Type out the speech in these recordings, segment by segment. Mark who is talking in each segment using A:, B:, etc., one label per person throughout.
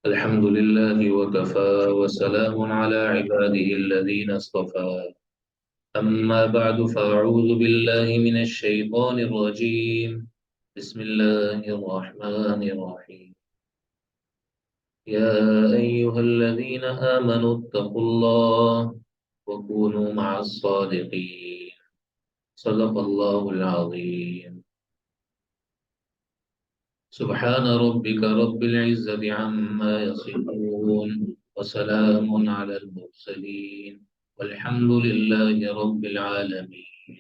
A: الحمد لله وكفى وسلام على عباده الذين اصطفى. أما بعد فأعوذ بالله من الشيطان الرجيم. بسم الله الرحمن الرحيم. يا أيها الذين آمنوا اتقوا الله وكونوا مع الصادقين. صدق الله العظيم. سبحان ربك رب العزة عما يصفون وسلام على المرسلين والحمد لله رب العالمين.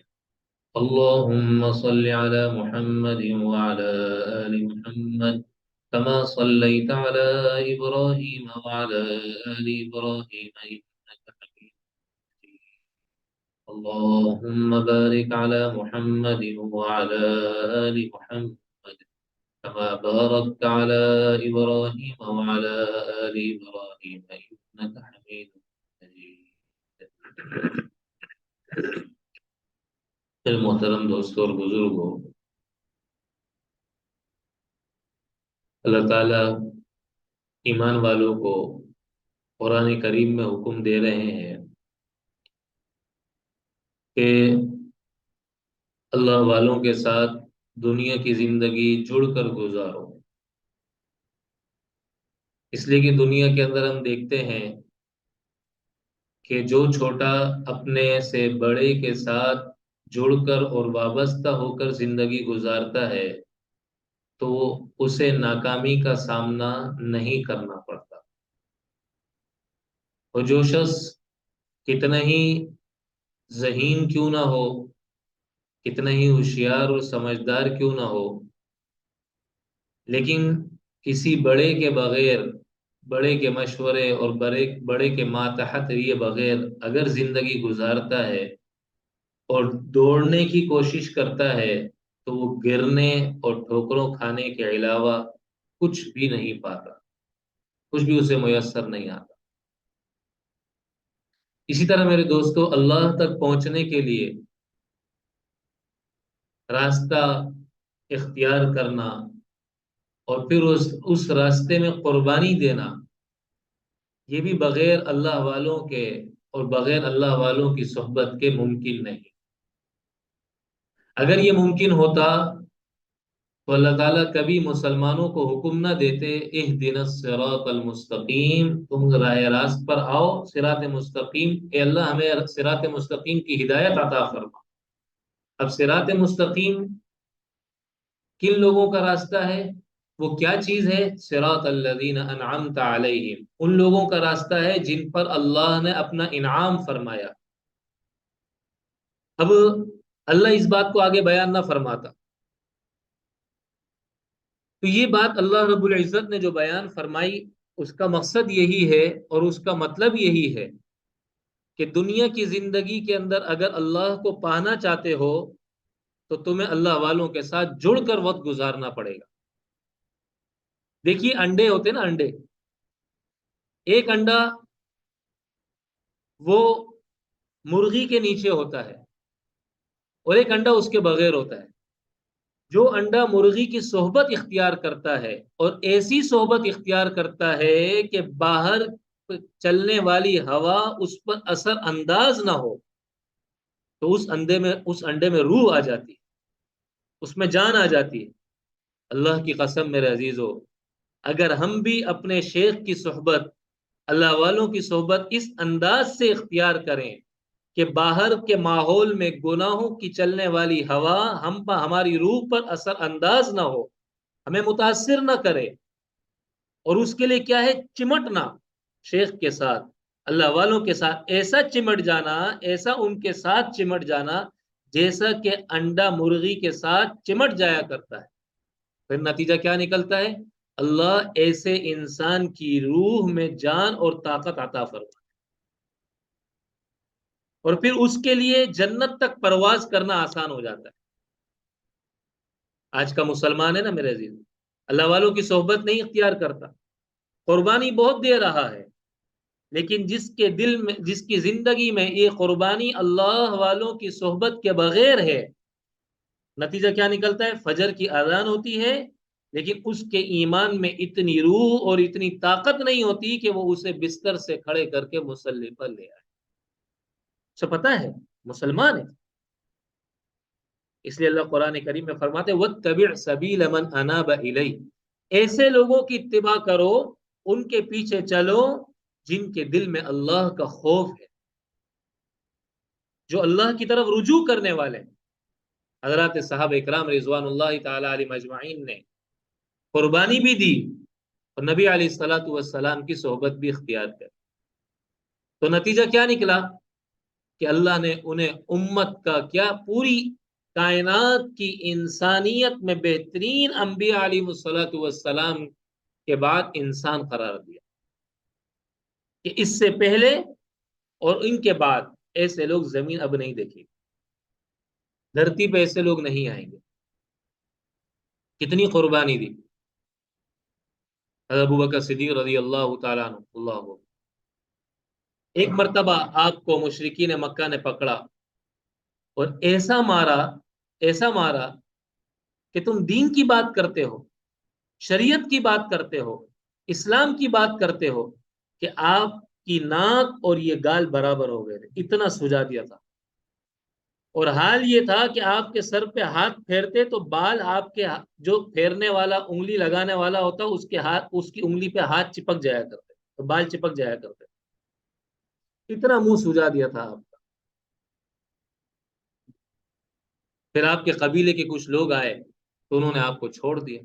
A: اللهم صل على محمد وعلى آل محمد كما صليت على إبراهيم وعلى آل إبراهيم إنك حميد مجيد. اللهم بارك على محمد وعلى آل محمد كما باركت على إبراهيم وعلى آل إبراهيم إنك حميد مجيد. پھر محترم دوستوں اور بزرگوں، اللہ تعالیٰ ایمان والوں کو قرآن کریم میں حکم دے رہے ہیں کہ اللہ والوں کے ساتھ دنیا کی زندگی جڑ کر گزارو، اس لیے کہ دنیا کے اندر ہم دیکھتے ہیں کہ جو چھوٹا اپنے سے بڑے کے ساتھ جڑ کر اور وابستہ ہو کر زندگی گزارتا ہے تو اسے ناکامی کا سامنا نہیں کرنا پڑتا، اور جو شخص کتنا ہی ذہین کیوں نہ ہو، کتنا ہی ہوشیار اور سمجھدار کیوں نہ ہو، لیکن کسی بڑے کے بغیر، بڑے کے مشورے اور بڑے کے ماتحت یہ بغیر اگر زندگی گزارتا ہے اور دوڑنے کی کوشش کرتا ہے تو وہ گرنے اور ٹھوکروں کھانے کے علاوہ کچھ بھی نہیں پاتا، کچھ بھی اسے میسر نہیں آتا۔ اسی طرح میرے دوستو، اللہ تک پہنچنے کے لیے راستہ اختیار کرنا اور پھر اس راستے میں قربانی دینا، یہ بھی بغیر اللہ والوں کے اور بغیر اللہ والوں کی صحبت کے ممکن نہیں۔ اگر یہ ممکن ہوتا تو اللہ تعالیٰ کبھی مسلمانوں کو حکم نہ دیتے اہدنا الصراط المستقیم، تم راہ راست پر آؤ، صراط مستقیم، اے اللہ ہمیں صراط مستقیم کی ہدایت عطا فرما۔ اب صراط مستقیم کن لوگوں کا راستہ ہے؟ وہ کیا چیز ہے؟ صراط الذین انعمت علیہم، ان لوگوں کا راستہ ہے جن پر اللہ نے اپنا انعام فرمایا۔ اب اللہ اس بات کو آگے بیان نہ فرماتا تو یہ بات اللہ رب العزت نے جو بیان فرمائی اس کا مقصد یہی ہے اور اس کا مطلب یہی ہے کہ دنیا کی زندگی کے اندر اگر اللہ کو پانا چاہتے ہو تو تمہیں اللہ والوں کے ساتھ جڑ کر وقت گزارنا پڑے گا۔ دیکھیے انڈے ہوتے نا، انڈے، ایک انڈا وہ مرغی کے نیچے ہوتا ہے اور ایک انڈا اس کے بغیر ہوتا ہے۔ جو انڈا مرغی کی صحبت اختیار کرتا ہے اور ایسی صحبت اختیار کرتا ہے کہ باہر چلنے والی ہوا اس پر اثر انداز نہ ہو تو اس انڈے میں روح آ جاتی ہے، اس میں جان آ جاتی ہے۔ اللہ کی قسم میرے عزیزو، اگر ہم بھی اپنے شیخ کی صحبت، اللہ والوں کی صحبت اس انداز سے اختیار کریں کہ باہر کے ماحول میں گناہوں کی چلنے والی ہوا ہماری روح پر اثر انداز نہ ہو، ہمیں متاثر نہ کرے، اور اس کے لیے کیا ہے؟ چمٹنا شیخ کے ساتھ، اللہ والوں کے ساتھ، ایسا چمٹ جانا، ایسا ان کے ساتھ چمٹ جانا جیسا کہ انڈا مرغی کے ساتھ چمٹ جایا کرتا ہے۔ پھر نتیجہ کیا نکلتا ہے؟ اللہ ایسے انسان کی روح میں جان اور طاقت عطا فرماتا ہے، اور پھر اس کے لیے جنت تک پرواز کرنا آسان ہو جاتا ہے۔ آج کا مسلمان ہے نا میرے عزیز، اللہ والوں کی صحبت نہیں اختیار کرتا، قربانی بہت دے رہا ہے، لیکن جس کے دل میں، جس کی زندگی میں یہ قربانی اللہ والوں کی صحبت کے بغیر ہے، نتیجہ کیا نکلتا ہے؟ فجر کی اذان ہوتی ہے لیکن اس کے ایمان میں اتنی روح اور اتنی طاقت نہیں ہوتی کہ وہ اسے بستر سے کھڑے کر کے مصلی پر لے آئے. اسے پتا ہے مسلمان ہے. اس لیے اللہ قرآن کریم میں فرماتے وَاتَّبِعْ سَبِيلَ مَنْ أَنَابَ إِلَيْهِ. ایسے لوگوں کی اتباع کرو، ان کے پیچھے چلو جن کے دل میں اللہ کا خوف ہے، جو اللہ کی طرف رجوع کرنے والے ہیں. حضرات صحابہ اکرام رضوان اللہ تعالی علیہ مجمعین نے قربانی بھی دی اور نبی علیہ الصلوۃ والسلام کی صحبت بھی اختیار کر. تو نتیجہ کیا نکلا کہ اللہ نے انہیں امت کا کیا، پوری کائنات کی انسانیت میں بہترین انبیاء علیہ الصلوۃ والسلام کے بعد انسان قرار دیا کہ اس سے پہلے اور ان کے بعد ایسے لوگ زمین اب نہیں دیکھی، دھرتی پہ ایسے لوگ نہیں آئیں گے. کتنی قربانی دی حضرت ابوبکر صدیق رضی اللہ تعالیٰ عنہ اللہ. ایک مرتبہ آپ کو مشرکین مکہ نے پکڑا اور ایسا مارا کہ تم دین کی بات کرتے ہو، شریعت کی بات کرتے ہو، اسلام کی بات کرتے ہو، کہ آپ کی ناک اور یہ گال برابر ہو گئے تھے، اتنا سجا دیا تھا. اور حال یہ تھا کہ آپ کے سر پہ ہاتھ پھیرتے تو بال آپ کے جو پھیرنے والا انگلی لگانے والا ہوتا اس کی انگلی پہ ہاتھ چپک جایا کرتے، تو بال چپک جایا کرتے. اتنا منہ سجا دیا تھا آپ کا. پھر آپ کے قبیلے کے کچھ لوگ آئے تو انہوں نے آپ کو چھوڑ دیا.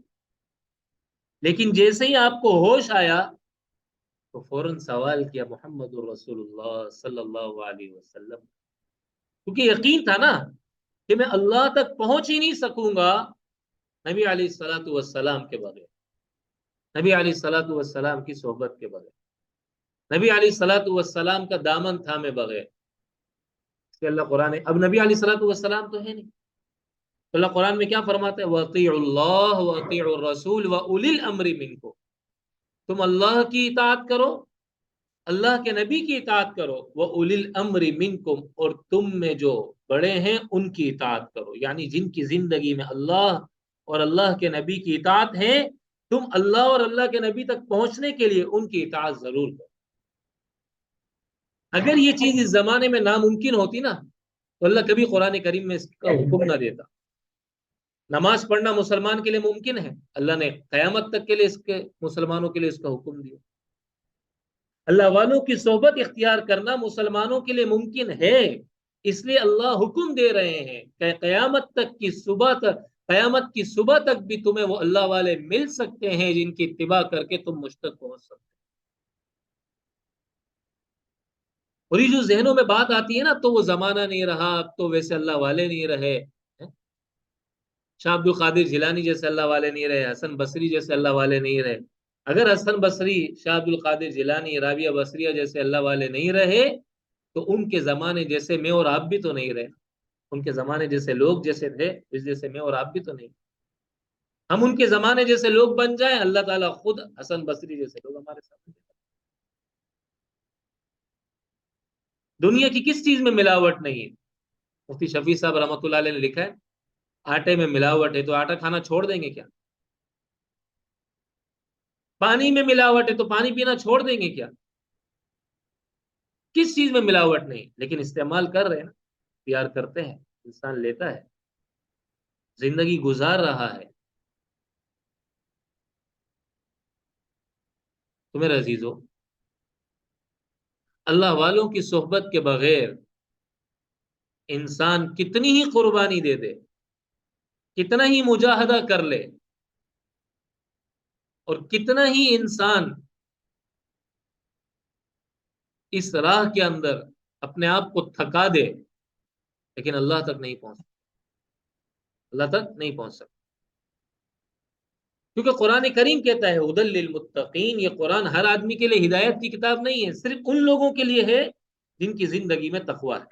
A: لیکن جیسے ہی آپ کو ہوش آیا تو فوراً سوال کیا محمد الرسول اللہ صلی اللہ علیہ وسلم، کیونکہ یقین تھا نا کہ میں اللہ تک پہنچ ہی نہیں سکوں گا نبی علیہ الصلوۃ والسلام کے بغیر، نبی علیہ الصلوۃ والسلام کی صحبت کے بغیر، نبی علیہ الصلوۃ والسلام کا دامن تھامے بغیر. اس کے اللہ قرآن اب نبی علیہ الصلوۃ والسلام تو ہے نہیں، تو اللہ قرآن میں کیا فرماتا ہے وَأَطِيعُوا اللَّهَ وَأَطِيعُوا الرَّسُولَ وَأُولِي الْأَمْرِ مِنكُمْ. تم اللہ کی اطاعت کرو، اللہ کے نبی کی اطاعت کرو، وَأُولِي الْأَمْرِ مِنكُمْ، اور تم میں جو بڑے ہیں ان کی اطاعت کرو. یعنی جن کی زندگی میں اللہ اور اللہ کے نبی کی اطاعت ہے، تم اللہ اور اللہ کے نبی تک پہنچنے کے لیے ان کی اطاعت ضرور کرو. اگر یہ چیز اس زمانے میں ناممکن ہوتی نا تو اللہ کبھی قرآن کریم میں اس کا حکم نہ دیتا. نماز پڑھنا مسلمان کے لیے ممکن ہے، اللہ نے قیامت تک کے لیے مسلمانوں کے لیے اس کا حکم دیا. اللہ والوں کی صحبت اختیار کرنا مسلمانوں کے لیے ممکن ہے، اس لیے اللہ حکم دے رہے ہیں کہ قیامت کی صبح تک بھی تمہیں وہ اللہ والے مل سکتے ہیں جن کی اتباع کر کے تم مجھ تک پہنچ سکتے. اور یہ جو ذہنوں میں بات آتی ہے نا تو وہ زمانہ نہیں رہا، اب تو ویسے اللہ والے نہیں رہے. شاہ عبد القادر جیلانی جیسے اللہ والے نہیں رہے، حسن بصری جیسے اللہ والے نہیں رہے. اگر حسن بصری، شاہ عبد القادر جیلانی، رابعہ بصریہ جیسے اللہ والے نہیں رہے تو ان کے زمانے جیسے میں اور آپ بھی تو نہیں رہے. ان کے زمانے جیسے لوگ جیسے تھے اس جیسے میں اور آپ بھی تو نہیں. ہم ان کے زمانے جیسے لوگ بن جائیں، اللہ تعالیٰ خود حسن بصری جیسے لوگ ہمارے سامنے. دنیا کی کس چیز میں ملاوٹ نہیں ہے؟ مفتی شفیع صاحب رحمۃ اللہ علیہ نے لکھا ہے آٹے میں ملاوٹ ہے تو آٹا کھانا چھوڑ دیں گے کیا؟ پانی میں ملاوٹ ہے تو پانی پینا چھوڑ دیں گے کیا؟ کس چیز میں ملاوٹ نہیں، لیکن استعمال کر رہے ہیں نا، پیار کرتے ہیں، انسان لیتا ہے، زندگی گزار رہا ہے. تو میرے عزیزو، اللہ والوں کی صحبت کے بغیر انسان کتنی ہی قربانی دے دے، کتنا ہی مجاہدہ کر لے، اور کتنا ہی انسان اس راہ کے اندر اپنے آپ کو تھکا دے، لیکن اللہ تک نہیں پہنچ سکتا، اللہ تک نہیں پہنچ سکتا. کیونکہ قرآن کریم کہتا ہے ہدی للمتقین، یہ قرآن ہر آدمی کے لیے ہدایت کی کتاب نہیں ہے، صرف ان لوگوں کے لیے ہے جن کی زندگی میں تقویٰ ہے.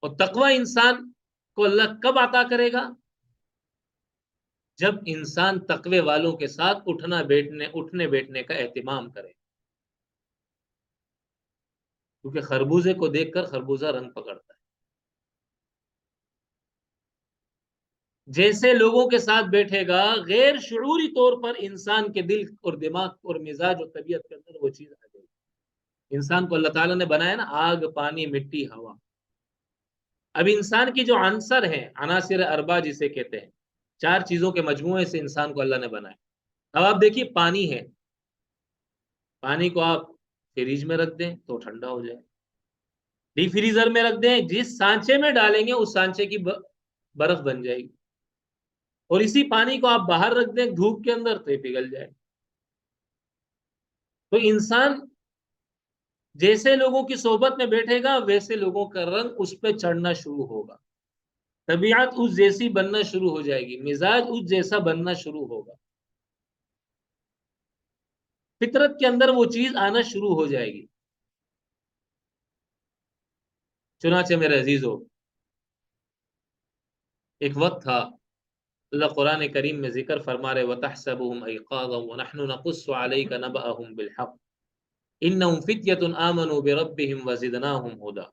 A: اور تقویٰ انسان کو اللہ کب عطا کرے گا؟ جب انسان تقوی والوں کے ساتھ اٹھنے بیٹھنے کا اہتمام کرے. کیونکہ خربوزے کو دیکھ کر خربوزہ رنگ پکڑتا ہے. جیسے لوگوں کے ساتھ بیٹھے گا غیر شعوری طور پر انسان کے دل اور دماغ اور مزاج اور طبیعت کے اندر وہ چیز آ جائے گی۔ انسان کو اللہ تعالیٰ نے بنایا نا، آگ، پانی، مٹی، ہوا۔ اب انسان کی جو عنصر ہیں، عناصر اربع جسے کہتے ہیں، چار چیزوں کے مجموعے سے انسان کو اللہ نے بنایا۔ اب آپ دیکھیے، پانی ہے، پانی کو آپ فریج میں رکھ دیں تو ٹھنڈا ہو جائے، ڈی فریزر میں رکھ دیں، جس سانچے میں ڈالیں گے اس سانچے کی برف بن جائے گی، اور اسی پانی کو آپ باہر رکھ دیں دھوپ کے اندر تو یہ پگھل جائے۔ تو انسان جیسے لوگوں کی صحبت میں بیٹھے گا ویسے لوگوں کا رنگ اس پہ چڑھنا شروع ہوگا، طبیعت اس جیسی بننا شروع ہو جائے گی، مزاج اس جیسا بننا شروع ہوگا، فطرت کے اندر وہ چیز آنا شروع ہو جائے گی۔ چنانچہ میرے عزیزو، ایک وقت تھا، اللہ قرآن کریم میں ذکر فرما رہے وَتَحْسَبُهُمْ أَيْقَاظًا وَنَحْنُ نَقُصُّ عَلَيْكَ نَبَأَهُمْ بِالْحَقِّ إِنَّهُمْ فِتْيَةٌ آمَنُوا بِرَبِّهِمْ وَزِدْنَاهُمْ هُدًى۔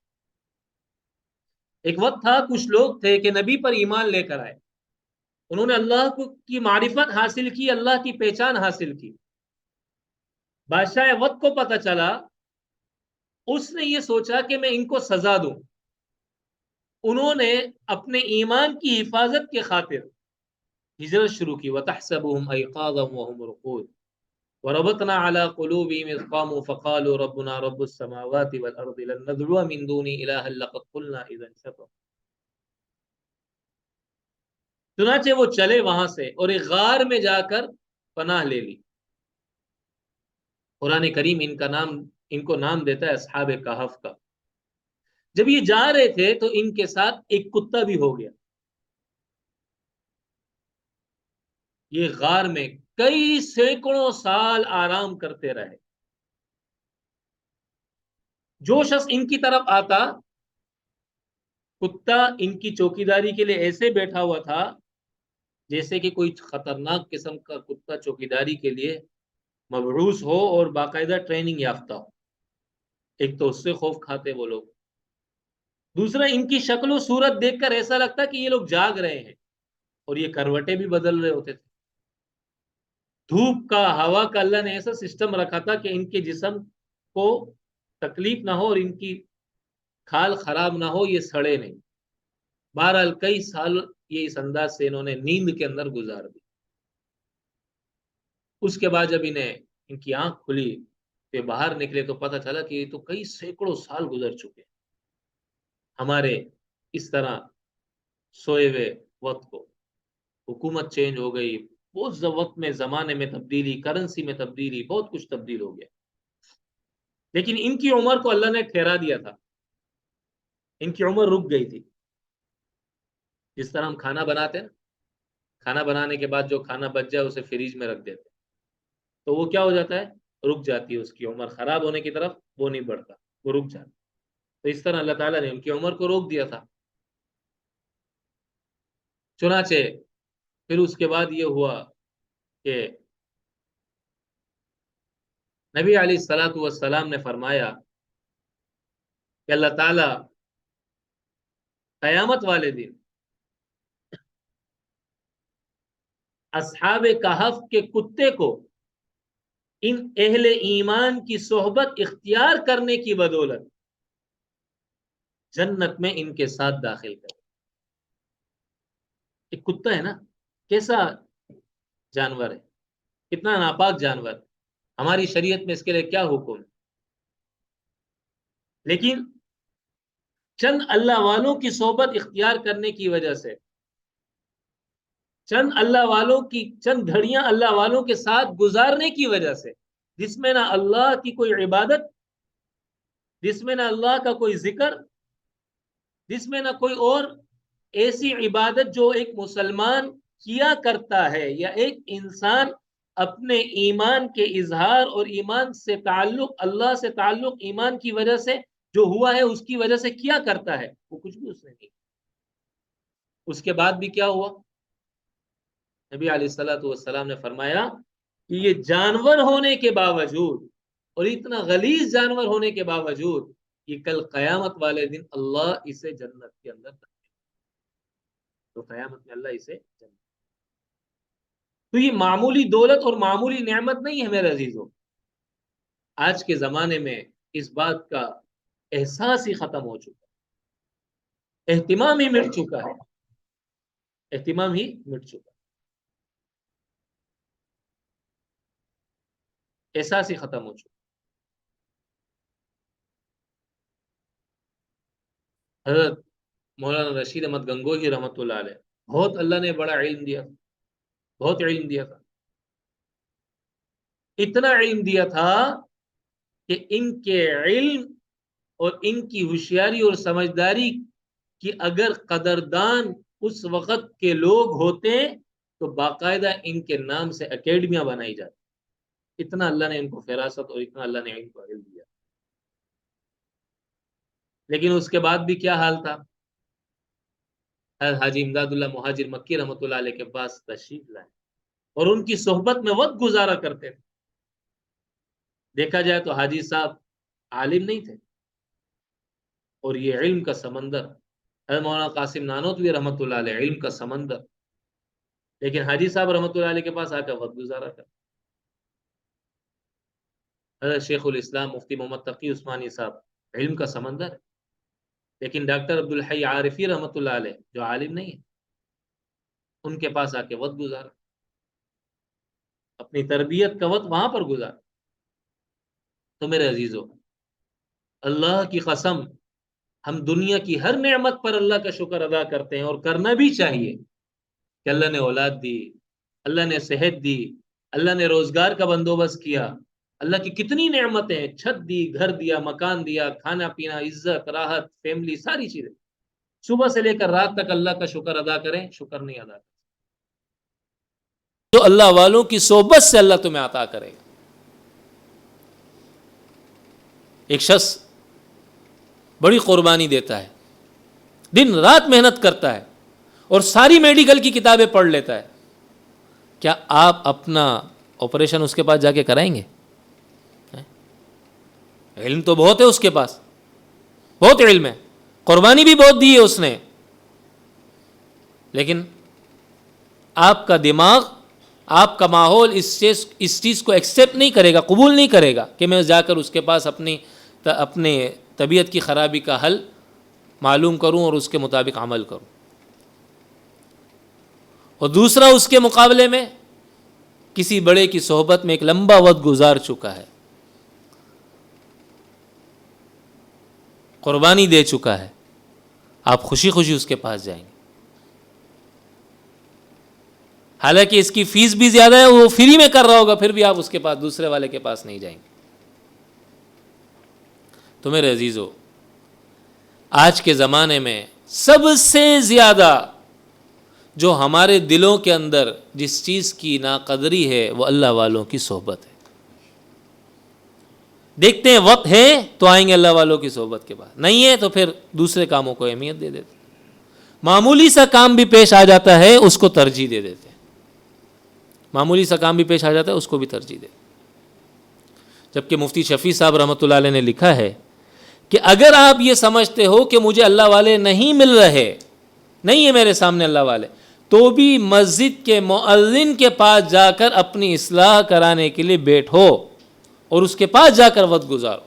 A: ایک وقت تھا، کچھ لوگ تھے کہ نبی پر ایمان لے کر آئے، انہوں نے اللہ کی معرفت حاصل کی، اللہ کی پہچان حاصل کی۔ بادشاہ وقت کو پتہ چلا، اس نے یہ سوچا کہ میں ان کو سزا دوں، انہوں نے اپنے ایمان کی حفاظت کے خاطر ہجرت شروع کی۔ وَتَحْسَبُهُمْ أَيْقَاظًا وَهُمْ رُقُودٌ وَرَبَطْنَا عَلَى قُلُوبِهِمْ إِذْ قَامُوا فَقَالُوا رَبُّنَا رَبُّ السَّمَاوَاتِ وَالْأَرْضِ لَن نَّدْعُوَ مِن دُونِهِ إِلَٰهًا لَّقَدْ قُلْنَا إِذًا شَطَطًا۔ چنانچہ وہ چلے وہاں سے اور ایک غار میں جا کر پناہ لے لی۔ قرآن کریم ان کو نام دیتا ہے اصحاب کہف کا۔ جب یہ جا رہے تھے تو ان کے ساتھ ایک کتا بھی ہو گیا۔ یہ غار میں کئی سینکڑوں سال آرام کرتے رہے۔ جو شخص ان کی طرف آتا، کتا ان کی چوکیداری کے لیے ایسے بیٹھا ہوا تھا جیسے کہ کوئی خطرناک قسم کا کتا چوکیداری کے لیے مبعوث ہو اور باقاعدہ ٹریننگ یافتہ ہو۔ ایک تو اس سے خوف کھاتے وہ لوگ، دوسرا ان کی شکل و صورت دیکھ کر ایسا لگتا کہ یہ لوگ جاگ رہے ہیں، اور یہ کروٹیں بھی بدل رہے ہوتے تھے۔ دھوپ کا، ہوا کا اللہ نے ایسا سسٹم رکھا تھا کہ ان کے جسم کو تکلیف نہ ہو اور ان کی کھال خراب نہ ہو، یہ سڑے نہیں۔ بہرحال کئی سال یہ اس انداز سے انہوں نے نیند کے اندر گزار دی۔ اس کے بعد جب ان کی آنکھ کھلی کہ باہر نکلے تو پتہ چلا کہ یہ تو کئی سینکڑوں سال گزر چکے ہمارے اس طرح سوئے ہوئے وقت کو۔ حکومت چینج ہو گئی، بہت وقت میں زمانے میں تبدیلی، کرنسی میں تبدیلی، بہت کچھ تبدیل ہو گیا، لیکن ان کی عمر کو اللہ نے ٹھہرا دیا تھا، ان کی عمر رک گئی تھی۔ جس طرح ہم کھانا بناتے ہیں، کھانا بنانے کے بعد جو کھانا بچ جائے اسے فریج میں رکھ دیتے تو وہ کیا ہو جاتا ہے، رک جاتی ہے، اس کی عمر خراب ہونے کی طرف وہ نہیں بڑھتا، وہ رک جاتا۔ تو اس طرح اللہ تعالیٰ نے ان کی عمر کو روک دیا تھا۔ چنانچہ پھر اس کے بعد یہ ہوا کہ نبی علیہ الصلوۃ والسلام نے فرمایا کہ اللہ تعالیٰ قیامت والے دن اصحاب کہف کے کتے کو ان اہل ایمان کی صحبت اختیار کرنے کی بدولت جنت میں ان کے ساتھ داخل کرے۔ ایک کتا ہے نا، کیسا جانور ہے، کتنا ناپاک جانور، ہماری شریعت میں اس کے لیے کیا حکم ہے، لیکن چند اللہ والوں کی صحبت اختیار کرنے کی وجہ سے، چند اللہ والوں کی چند گھڑیاں اللہ والوں کے ساتھ گزارنے کی وجہ سے، جس میں نہ اللہ کی کوئی عبادت، جس میں نہ اللہ کا کوئی ذکر، جس میں نہ کوئی اور ایسی عبادت جو ایک مسلمان کیا کرتا ہے یا ایک انسان اپنے ایمان کے اظہار اور ایمان سے تعلق، اللہ سے تعلق ایمان کی وجہ سے جو ہوا ہے اس کی وجہ سے کیا کرتا ہے، وہ کچھ بھی اس نے نہیں۔ اس کے بعد بھی کیا ہوا، نبی علیہ الصلوۃ والسلام نے فرمایا کہ یہ جانور ہونے کے باوجود اور اتنا غلیظ جانور ہونے کے باوجود یہ کل قیامت والے دن اللہ اسے جنت کے اندر تو قیامت میں اللہ اسے جنت. تو یہ معمولی دولت اور معمولی نعمت نہیں ہے میرے عزیزو. آج کے زمانے میں اس بات کا احساس ہی ختم ہو چکا ہے، اہتمام ہی مٹ چکا ہے، اہتمام ہی مٹ چکا ہے، احساس ہی ختم ہو چکا. حضرت مولانا رشید احمد گنگوہی رحمۃ اللہ علیہ، بہت اللہ نے بڑا علم دیا، بہت علم دیا تھا. اتنا علم دیا تھا کہ ان کے علم اور ان کی ہوشیاری اور سمجھداری کی اگر قدردان اس وقت کے لوگ ہوتے تو باقاعدہ ان کے نام سے اکیڈمیاں بنائی جاتی. اتنا اللہ نے ان کو فراست اور اتنا اللہ نے ان کو علم دیا. لیکن اس کے بعد بھی کیا حال تھا؟ حاجی امداد اللہ مہاجر مکی رحمۃ اللہ علیہ کے پاس تشریف لائے اور ان کی صحبت میں وقت گزارا کرتے تھے. دیکھا جائے تو حاجی صاحب عالم نہیں تھے، اور یہ علم کا سمندر. حضرت مولانا قاسم نانوتوی رحمۃ اللہ علیہ، علم کا سمندر. لیکن حاجی صاحب رحمۃ اللہ علیہ کے پاس آ کر وقت گزارا کر. حضرت شیخ الاسلام مفتی محمد تقی عثمانی صاحب، علم کا سمندر ہے. لیکن ڈاکٹر عبدالحی عارفی رحمۃ اللہ علیہ جو عالم نہیں ہے، ان کے پاس آ کے وقت گزارا، اپنی تربیت کا وقت وہاں پر گزارا. تو میرے عزیزو، اللہ کی قسم، ہم دنیا کی ہر نعمت پر اللہ کا شکر ادا کرتے ہیں، اور کرنا بھی چاہیے کہ اللہ نے اولاد دی، اللہ نے صحت دی، اللہ نے روزگار کا بندوبست کیا، اللہ کی کتنی نعمتیں، چھت دی، گھر دیا، مکان دیا، کھانا پینا، عزت، راحت، فیملی، ساری چیزیں. صبح سے لے کر رات تک اللہ کا شکر ادا کریں، شکر نہیں ادا کریں. تو اللہ والوں کی صحبت سے اللہ تمہیں عطا کرے گا. ایک شخص بڑی قربانی دیتا ہے، دن رات محنت کرتا ہے اور ساری میڈیکل کی کتابیں پڑھ لیتا ہے. کیا آپ اپنا آپریشن اس کے پاس جا کے کرائیں گے؟ علم تو بہت ہے اس کے پاس، بہت علم ہے، قربانی بھی بہت دی ہے اس نے، لیکن آپ کا دماغ، آپ کا ماحول اس چیز کو ایکسیپٹ نہیں کرے گا، قبول نہیں کرے گا کہ میں جا کر اس کے پاس اپنے طبیعت کی خرابی کا حل معلوم کروں اور اس کے مطابق عمل کروں. اور دوسرا اس کے مقابلے میں کسی بڑے کی صحبت میں ایک لمبا وقت گزار چکا ہے، قربانی دے چکا ہے، آپ خوشی خوشی اس کے پاس جائیں گے. حالانکہ اس کی فیس بھی زیادہ ہے، وہ فری میں کر رہا ہوگا، پھر بھی آپ اس کے پاس، دوسرے والے کے پاس نہیں جائیں گے. تو میرے عزیزو، آج کے زمانے میں سب سے زیادہ جو ہمارے دلوں کے اندر جس چیز کی ناقدری ہے وہ اللہ والوں کی صحبت ہے. دیکھتے ہیں وقت ہے تو آئیں گے اللہ والوں کی صحبت کے بعد، نہیں ہے تو پھر دوسرے کاموں کو اہمیت دے دیتے. معمولی سا کام بھی پیش آ جاتا ہے اس کو ترجیح دے دیتے ہیں، معمولی سا کام بھی پیش آ جاتا ہے اس کو بھی ترجیح دے. جبکہ مفتی شفیع صاحب رحمۃ اللہ علیہ نے لکھا ہے کہ اگر آپ یہ سمجھتے ہو کہ مجھے اللہ والے نہیں مل رہے، نہیں ہے میرے سامنے اللہ والے، تو بھی مسجد کے مؤذن کے پاس جا کر اپنی اصلاح کرانے کے لیے بیٹھو اور اس کے پاس جا کر وقت گزارو.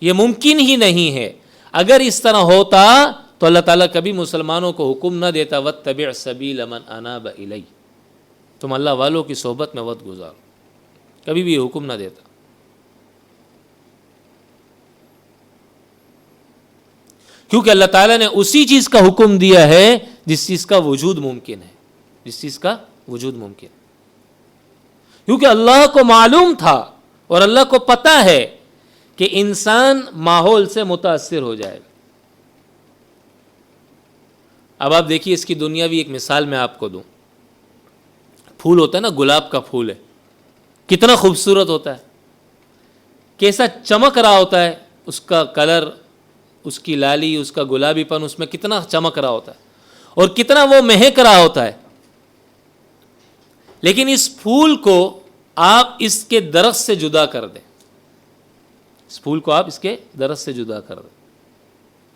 A: یہ ممکن ہی نہیں ہے. اگر اس طرح ہوتا تو اللہ تعالیٰ کبھی مسلمانوں کو حکم نہ دیتا واتبع سبیل من اناب الی، تم اللہ والوں کی صحبت میں وقت گزارو، کبھی بھی یہ حکم نہ دیتا. کیونکہ اللہ تعالیٰ نے اسی چیز کا حکم دیا ہے جس چیز کا وجود ممکن ہے، جس چیز کا وجود ممکن ہے. کیونکہ اللہ کو معلوم تھا اور اللہ کو پتہ ہے کہ انسان ماحول سے متاثر ہو جائے گا. اب آپ دیکھیے اس کی دنیاوی ایک مثال میں آپ کو دوں. پھول ہوتا ہے نا، گلاب کا پھول ہے، کتنا خوبصورت ہوتا ہے، کیسا چمک رہا ہوتا ہے، اس کا کلر، اس کی لالی، اس کا گلابی پن اس میں کتنا چمک رہا ہوتا ہے اور کتنا وہ مہک رہا ہوتا ہے. لیکن اس پھول کو آپ اس کے درخت سے جدا کر دیں، اس پھول کو آپ اس کے درخت سے جدا کر دیں،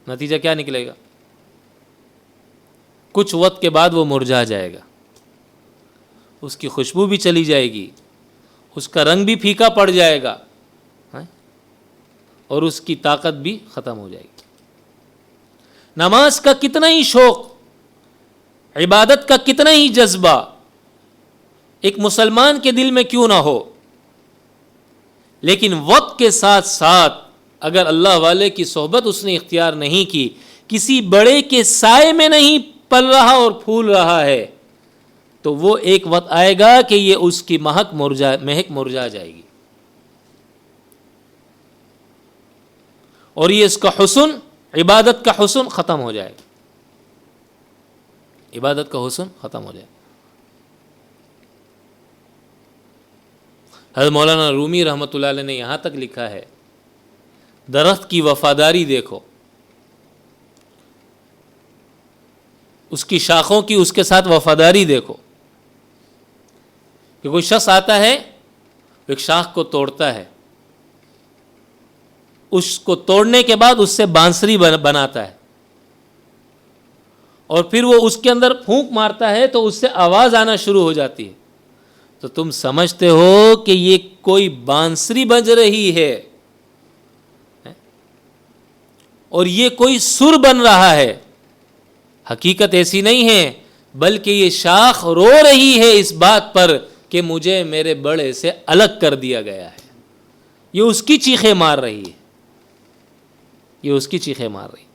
A: نتیجہ کیا نکلے گا؟
B: کچھ وقت کے بعد وہ مرجھا جائے گا، اس کی خوشبو بھی چلی جائے گی، اس کا رنگ بھی پھیکا پڑ جائے گا، اور اس کی طاقت بھی ختم ہو جائے گی۔ نماز کا کتنا ہی شوق، عبادت کا کتنا ہی جذبہ ایک مسلمان کے دل میں کیوں نہ ہو، لیکن وقت کے ساتھ ساتھ اگر اللہ والے کی صحبت اس نے اختیار نہیں کی، کسی بڑے کے سائے میں نہیں پل رہا اور پھول رہا ہے، تو وہ ایک وقت آئے گا کہ یہ اس کی مہک مرجھا جائے گی، اور یہ اس کا حسن، عبادت کا حسن ختم ہو جائے گا، عبادت کا حسن ختم ہو جائے گا۔ حضرت مولانا رومی رحمۃ اللہ علیہ نے یہاں تک لکھا ہے، درخت کی وفاداری دیکھو، اس کی شاخوں کی اس کے ساتھ وفاداری دیکھو، کہ کوئی شخص آتا ہے ایک شاخ کو توڑتا ہے، اس کو توڑنے کے بعد اس سے بانسری بناتا ہے، اور پھر وہ اس کے اندر پھونک مارتا ہے تو اس سے آواز آنا شروع ہو جاتی ہے، تو تم سمجھتے ہو کہ یہ کوئی بانسری بج رہی ہے اور یہ کوئی سر بن رہا ہے، حقیقت ایسی نہیں ہے، بلکہ یہ شاخ رو رہی ہے اس بات پر کہ مجھے میرے بڑے سے الگ کر دیا گیا ہے، یہ اس کی چیخیں مار رہی ہے، یہ اس کی چیخیں مار رہی ہے۔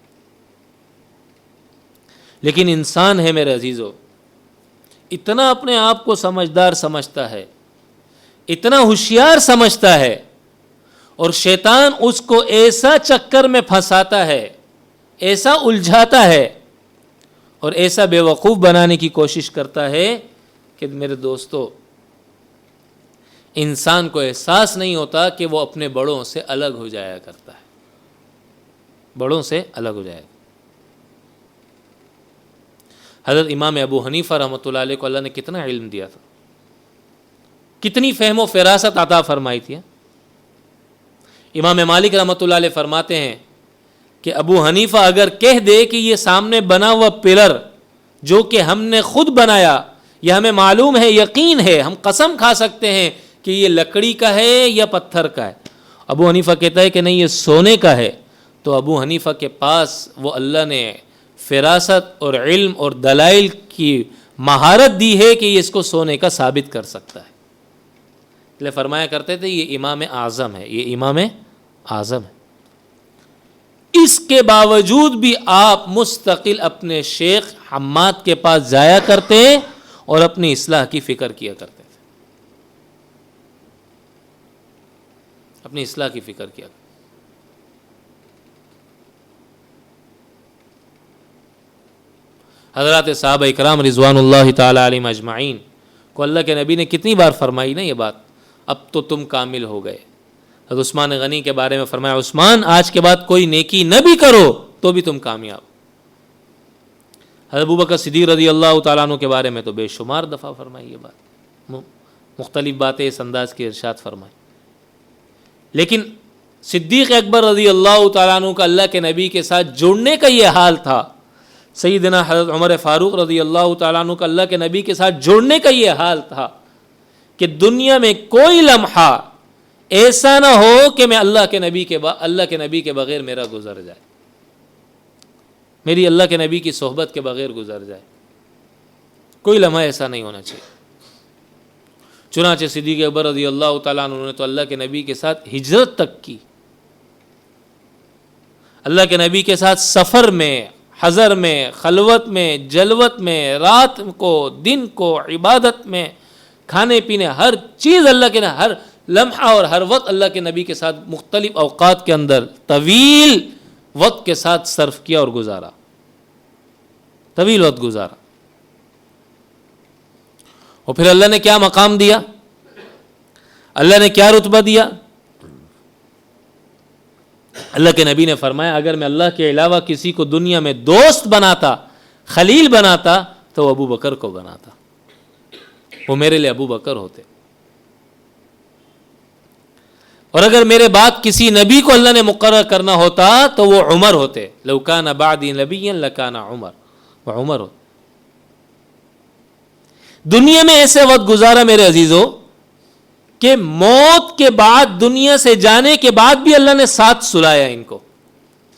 B: لیکن انسان ہے میرے عزیزو، اتنا اپنے آپ کو سمجھدار سمجھتا ہے، اتنا ہوشیار سمجھتا ہے، اور شیطان اس کو ایسا چکر میں پھنساتا ہے، ایسا الجھاتا ہے، اور ایسا بے وقوف بنانے کی کوشش کرتا ہے کہ میرے دوستو، انسان کو احساس نہیں ہوتا کہ وہ اپنے بڑوں سے الگ ہو جایا کرتا ہے، بڑوں سے الگ ہو جائے گا۔ حضرت امام ابو حنیفہ رحمۃ اللہ علیہ کو اللہ نے کتنا علم دیا تھا، کتنی فہم و فراست عطا فرمائی تھی۔ امام مالک رحمۃ اللہ علیہ فرماتے ہیں کہ ابو حنیفہ اگر کہہ دے کہ یہ سامنے بنا ہوا پلر جو کہ ہم نے خود بنایا، یہ ہمیں معلوم ہے، یقین ہے، ہم قسم کھا سکتے ہیں کہ یہ لکڑی کا ہے یا پتھر کا ہے، ابو حنیفہ کہتا ہے کہ نہیں یہ سونے کا ہے، تو ابو حنیفہ کے پاس وہ اللہ نے فراست اور علم اور دلائل کی مہارت دی ہے کہ یہ اس کو سونے کا ثابت کر سکتا ہے، اس لیے فرمایا کرتے تھے یہ امام اعظم ہے، یہ امام اعظم ہے۔ اس کے باوجود بھی آپ مستقل اپنے شیخ حماد کے پاس جایا کرتے اور اپنی اصلاح کی فکر کیا کرتے تھے، اپنی اصلاح کی فکر کیا کرتے۔ حضرات صحابہ اکرام رضوان اللہ تعالی علیہم اجمعین کو اللہ کے نبی نے کتنی بار فرمائی نا یہ بات، اب تو تم کامل ہو گئے۔ حضرت عثمان غنی کے بارے میں فرمایا، عثمان آج کے بعد کوئی نیکی نہ بھی کرو تو بھی تم کامیاب۔ حضرت ابوبکر صدیق رضی اللہ تعالیٰ عنہ کے بارے میں تو بے شمار دفعہ فرمائی یہ بات، مختلف باتیں اس انداز کی ارشاد فرمائی، لیکن صدیق اکبر رضی اللہ تعالیٰ عنہ کا اللہ کے نبی کے ساتھ جڑنے کا یہ حال تھا، سیدنا حضرت عمر فاروق رضی اللہ تعالیٰ عنہ کا اللہ کے نبی کے ساتھ جڑنے کا یہ حال تھا کہ دنیا میں کوئی لمحہ ایسا نہ ہو کہ میں اللہ کے نبی کے بغیر میرا گزر جائے، میری اللہ کے نبی کی صحبت کے بغیر گزر جائے، کوئی لمحہ ایسا نہیں ہونا چاہیے۔ چنانچہ صدیق اکبر رضی اللہ تعالیٰ عنہ نے تو اللہ کے نبی کے ساتھ ہجرت تک کی، اللہ کے نبی کے ساتھ سفر میں، حضر میں، خلوت میں، جلوت میں، رات کو، دن کو، عبادت میں، کھانے پینے، ہر چیز اللہ کے ہر لمحہ اور ہر وقت اللہ کے نبی کے ساتھ مختلف اوقات کے اندر طویل وقت کے ساتھ صرف کیا اور گزارا، طویل وقت گزارا۔ اور پھر اللہ نے کیا مقام دیا، اللہ نے کیا رتبہ دیا؟ اللہ کے نبی نے فرمایا اگر میں اللہ کے علاوہ کسی کو دنیا میں دوست بناتا، خلیل بناتا تو ابو بکر کو بناتا، وہ میرے لیے ابو بکر ہوتے، اور اگر میرے بعد کسی نبی کو اللہ نے مقرر کرنا ہوتا تو وہ عمر ہوتے، لو کان بعدی نبیا لکان عمر، وہ عمر ہوتے۔ دنیا میں ایسے وقت گزارا میرے عزیزوں کہ موت کے بعد دنیا سے جانے کے بعد بھی اللہ نے ساتھ سلایا، ان کو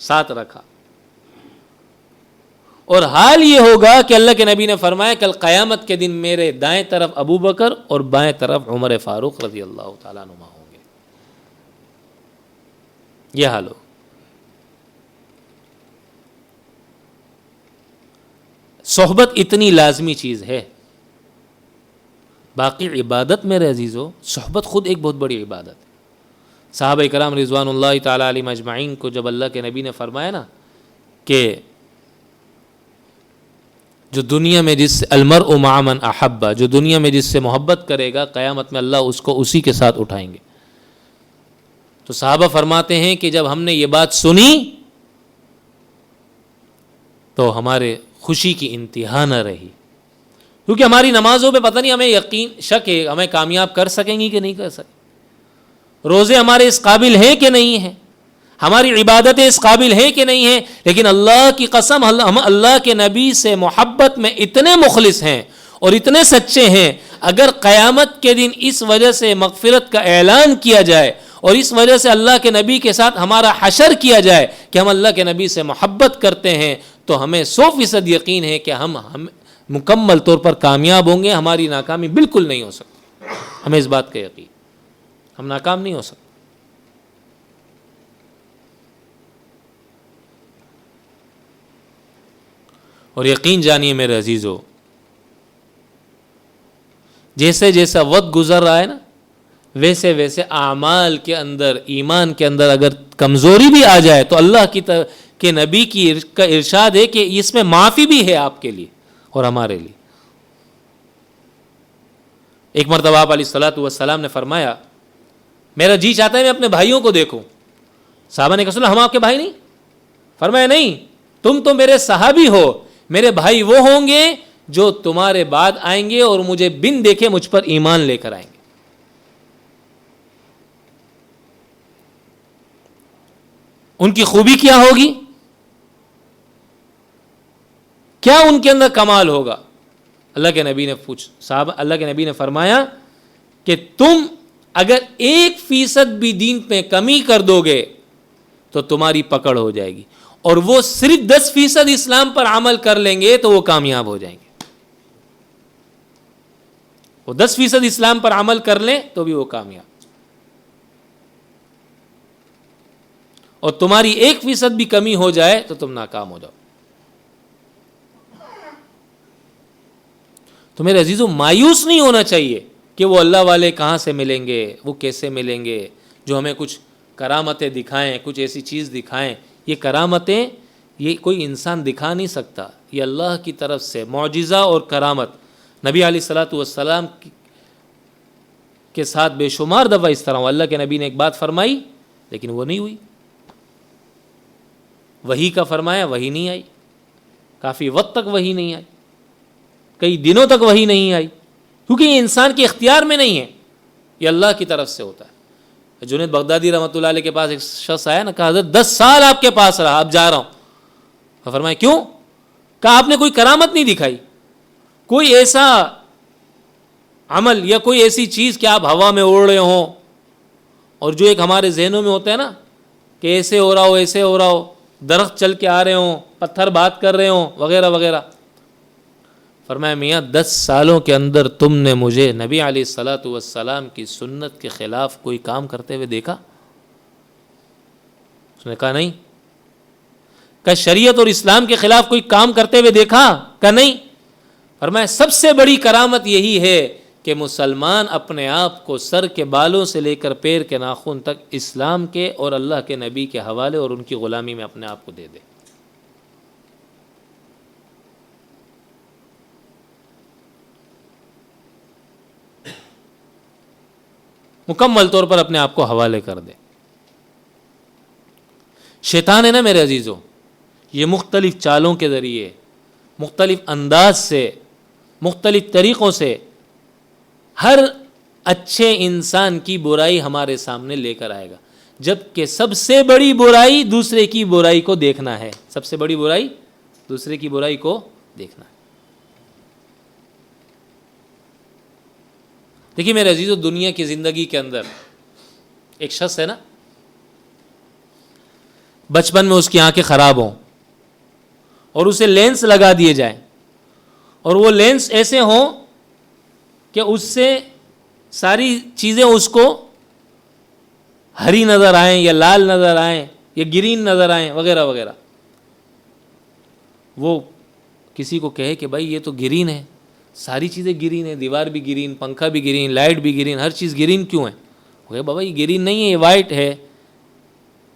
B: ساتھ رکھا. اور حال یہ ہوگا کہ اللہ کے نبی نے فرمایا کل قیامت کے دن میرے دائیں طرف ابو بکر اور بائیں طرف عمر فاروق رضی اللہ تعالیٰ عنہ ہوں گے. یہ حال ہو. صحبت اتنی لازمی چیز ہے. باقی عبادت میرے عزیزو، صحبت خود ایک بہت بڑی عبادت ہے. صحابہ کرام رضوان اللہ تعالیٰ علیہم اجمعین کو جب اللہ کے نبی نے فرمایا نا کہ جو دنیا میں جس سے المرء مع من احب، جو دنیا میں جس سے محبت کرے گا قیامت میں اللہ اس کو اسی کے ساتھ اٹھائیں گے، تو صحابہ فرماتے ہیں کہ جب ہم نے یہ بات سنی تو ہمارے خوشی کی انتہا نہ رہی، کیونکہ ہماری نمازوں پہ پتہ نہیں ہمیں یقین شک ہے ہمیں کامیاب کر سکیں گی کہ نہیں کر سکیں، روزے ہمارے اس قابل ہیں کہ نہیں ہیں، ہماری عبادتیں اس قابل ہیں کہ نہیں ہیں. لیکن اللہ کی قسم ہم اللہ کے نبی سے محبت میں اتنے مخلص ہیں اور اتنے سچے ہیں، اگر قیامت کے دن اس وجہ سے مغفرت کا اعلان کیا جائے اور اس وجہ سے اللہ کے نبی کے ساتھ ہمارا حشر کیا جائے کہ ہم اللہ کے نبی سے محبت کرتے ہیں، تو ہمیں 100% یقین ہے کہ ہم مکمل طور پر کامیاب ہوں گے. ہماری ناکامی بالکل نہیں ہو سکتی. ہمیں اس بات کا یقین، ہم ناکام نہیں ہو سکتے. اور یقین جانیے میرے عزیزو، جیسے جیسا وقت گزر رہا ہے نا ویسے ویسے اعمال کے اندر، ایمان کے اندر اگر کمزوری بھی آ جائے تو اللہ کے نبی کا ارشاد ہے کہ اس میں معافی بھی ہے آپ کے لیے اور ہمارے لیے. ایک مرتبہ آپ علیہ الصلوۃ والسلام نے فرمایا میرا جی چاہتا ہے میں اپنے بھائیوں کو دیکھوں. صحابہ نے کہا سنا ہم آپ کے بھائی نہیں؟ فرمایا نہیں، تم تو میرے صحابی ہو، میرے بھائی وہ ہوں گے جو تمہارے بعد آئیں گے اور مجھے بن دیکھے مجھ پر ایمان لے کر آئیں گے. ان کی خوبی کیا ہوگی؟ کیا ان کے اندر کمال ہوگا؟ اللہ کے نبی نے اللہ کے نبی نے فرمایا کہ تم اگر 1% بھی دین پہ کمی کر دو گے تو تمہاری پکڑ ہو جائے گی، اور وہ صرف 10% اسلام پر عمل کر لیں گے تو وہ کامیاب ہو جائیں گے. وہ 10% اسلام پر عمل کر لیں تو بھی وہ کامیاب، اور تمہاری 1% بھی کمی ہو جائے تو تم ناکام ہو جاؤ. تو میرے عزیزو مایوس نہیں ہونا چاہیے کہ وہ اللہ والے کہاں سے ملیں گے، وہ کیسے ملیں گے، جو ہمیں کچھ کرامتیں دکھائیں، کچھ ایسی چیز دکھائیں. یہ کرامتیں یہ کوئی انسان دکھا نہیں سکتا، یہ اللہ کی طرف سے معجزہ اور کرامت. نبی علیہ الصلوۃ والسلام کے ساتھ بے شمار دفعہ اس طرح اللہ کے نبی نے ایک بات فرمائی لیکن وہ نہیں ہوئی. وحی کا فرمایا وحی نہیں آئی، کافی وقت تک وحی نہیں آئی، کئی دنوں تک وحی نہیں آئی، کیونکہ یہ انسان کے اختیار میں نہیں ہے، یہ اللہ کی طرف سے ہوتا ہے. جنید بغدادی رحمۃ اللہ علیہ کے پاس ایک شخص آیا نا، کہا حضرت 10 سال آپ کے پاس رہا، اب جا رہا ہوں. فرمایا کیوں؟ کہا آپ نے کوئی کرامت نہیں دکھائی، کوئی ایسا عمل یا کوئی ایسی چیز کہ آپ ہوا میں اڑ رہے ہوں، اور جو ایک ہمارے ذہنوں میں ہوتا ہے نا کہ ایسے ہو رہا ہو ایسے ہو رہا ہو، درخت چل کے آ رہے ہوں، پتھر بات کر رہے ہوں وغیرہ وغیرہ. فرمایا میاں 10 سالوں کے اندر تم نے مجھے نبی علیہ الصلوۃ والسلام کی سنت کے خلاف کوئی کام کرتے ہوئے دیکھا؟ اس نے کہا نہیں. کہ شریعت اور اسلام کے خلاف کوئی کام کرتے ہوئے دیکھا؟ کہ نہیں. فرمایا سب سے بڑی کرامت یہی ہے کہ مسلمان اپنے آپ کو سر کے بالوں سے لے کر پیر کے ناخن تک اسلام کے اور اللہ کے نبی کے حوالے اور ان کی غلامی میں اپنے آپ کو دے دے. مکمل طور پر اپنے آپ کو حوالے کر دے. شیطان ہے نا میرے عزیزوں، یہ مختلف چالوں کے ذریعے، مختلف انداز سے، مختلف طریقوں سے ہر اچھے انسان کی برائی ہمارے سامنے لے کر آئے گا، جبکہ سب سے بڑی برائی دوسرے کی برائی کو دیکھنا ہے. سب سے بڑی برائی دوسرے کی برائی کو دیکھنا ہے. دیکھیے میرے عزیزو، دنیا کی زندگی کے اندر ایک شخص ہے نا، بچپن میں اس کی آنکھیں خراب ہوں اور اسے لینس لگا دیے جائیں، اور وہ لینس ایسے ہوں کہ اس سے ساری چیزیں اس کو ہری نظر آئیں یا لال نظر آئیں یا گرین نظر آئیں وغیرہ وغیرہ. وہ کسی کو کہے کہ بھائی یہ تو گرین ہے، ساری چیزیں گرین ہیں، دیوار بھی گرین، پنکھا بھی گرین، لائٹ بھی گرین، ہر چیز گرین کیوں ہے؟ وہ کہے بابا یہ گرین نہیں ہے، یہ وائٹ ہے،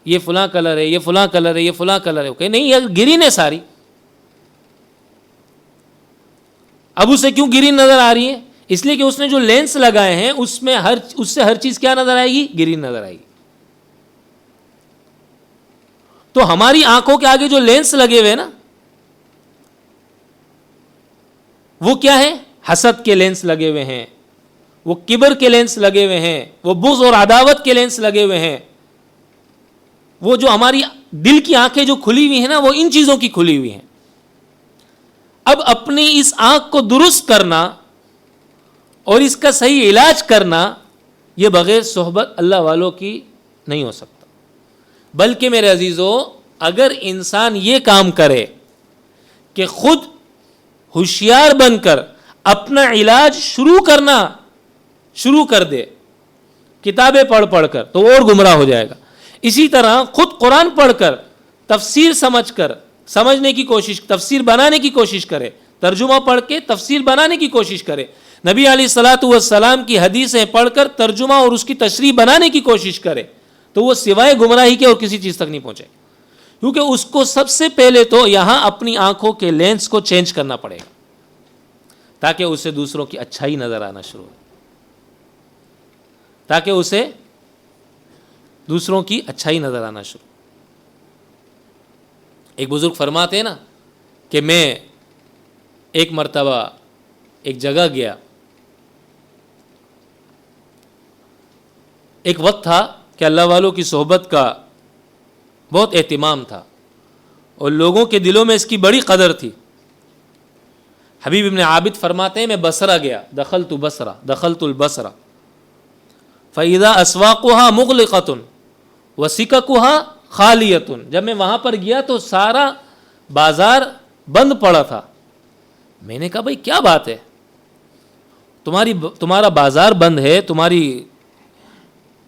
B: یہ فلاں کلر ہے، یہ فلاں کلر ہے، یہ فلاں کلر ہے. وہ کہے نہیں یہ گرین ہے ساری. اب اسے کیوں گرین نظر آ رہی ہے؟ اس لیے کہ اس نے جو لینس لگائے ہیں اس سے ہر چیز کیا نظر آئے گی؟ گرین نظر آئے گی. تو ہماری آنکھوں کے آگے جو لینس لگے ہوئے نا، وہ کیا ہے؟ حسد کے لینس لگے ہوئے ہیں، وہ کبر کے لینس لگے ہوئے ہیں، وہ بغض اور عداوت کے لینس لگے ہوئے ہیں. وہ جو ہماری دل کی آنکھیں جو کھلی ہوئی ہیں نا، وہ ان چیزوں کی کھلی ہوئی ہیں. اب اپنی اس آنکھ کو درست کرنا اور اس کا صحیح علاج کرنا، یہ بغیر صحبت اللہ والوں کی نہیں ہو سکتا. بلکہ میرے عزیزو، اگر انسان یہ کام کرے کہ خود ہوشیار بن کر اپنا علاج شروع کر دے، کتابیں پڑھ کر، تو اور گمراہ ہو جائے گا. اسی طرح خود قرآن پڑھ کر تفسیر سمجھنے کی کوشش، تفسیر بنانے کی کوشش کرے، ترجمہ پڑھ کے تفسیر بنانے کی کوشش کرے، نبی علیہ الصلاۃ والسلام کی حدیثیں پڑھ کر ترجمہ اور اس کی تشریح بنانے کی کوشش کرے، تو وہ سوائے گمراہی کے اور کسی چیز تک نہیں پہنچے. کیونکہ اس کو سب سے پہلے تو یہاں اپنی آنکھوں کے لینس کو چینج کرنا پڑے گا، تاکہ اسے دوسروں کی اچھائی نظر آنا شروع ہو، تاکہ اسے دوسروں کی اچھائی نظر آنا شروع. ایک بزرگ فرماتے ہیں نا کہ میں ایک مرتبہ ایک جگہ گیا، ایک وقت تھا کہ اللہ والوں کی صحبت کا بہت اہتمام تھا اور لوگوں کے دلوں میں اس کی بڑی قدر تھی. حبیب ابن عابد فرماتے ہیں میں بصرہ گیا، دخلت البصرہ فَإِذَا أَسْوَاقُهَا مُغْلِقَةٌ وَسِكَكُهَا خَالِيَةٌ. جب میں وہاں پر گیا تو سارا بازار بند پڑا تھا. میں نے کہا بھائی کیا بات ہے، تمہارا بازار بند ہے، تمہاری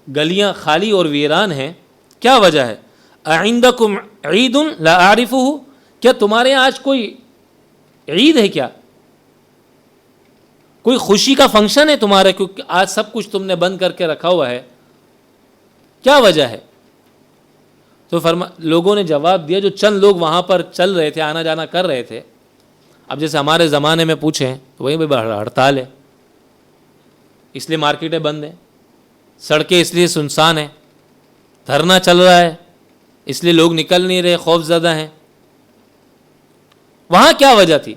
B: گلیاں خالی اور ویران ہیں، کیا وجہ ہے؟ اعندکم عید لا اعرفہ، کیا تمہارے یہاں آج کوئی عید ہے؟ کیا کوئی خوشی کا فنکشن ہے تمہارے؟ کیونکہ آج سب کچھ تم نے بند کر کے رکھا ہوا ہے، کیا وجہ ہے؟ تو لوگوں نے جواب دیا، جو چند لوگ وہاں پر چل رہے تھے، آنا جانا کر رہے تھے. اب جیسے ہمارے زمانے میں پوچھیں تو وہی ہڑتال ہے، اس لیے مارکیٹیں بند ہیں، سڑکیں اس لیے سنسان ہیں، دھرنا چل رہا ہے اس لیے لوگ نکل نہیں رہے، خوف زدہ ہیں. وہاں کیا وجہ تھی؟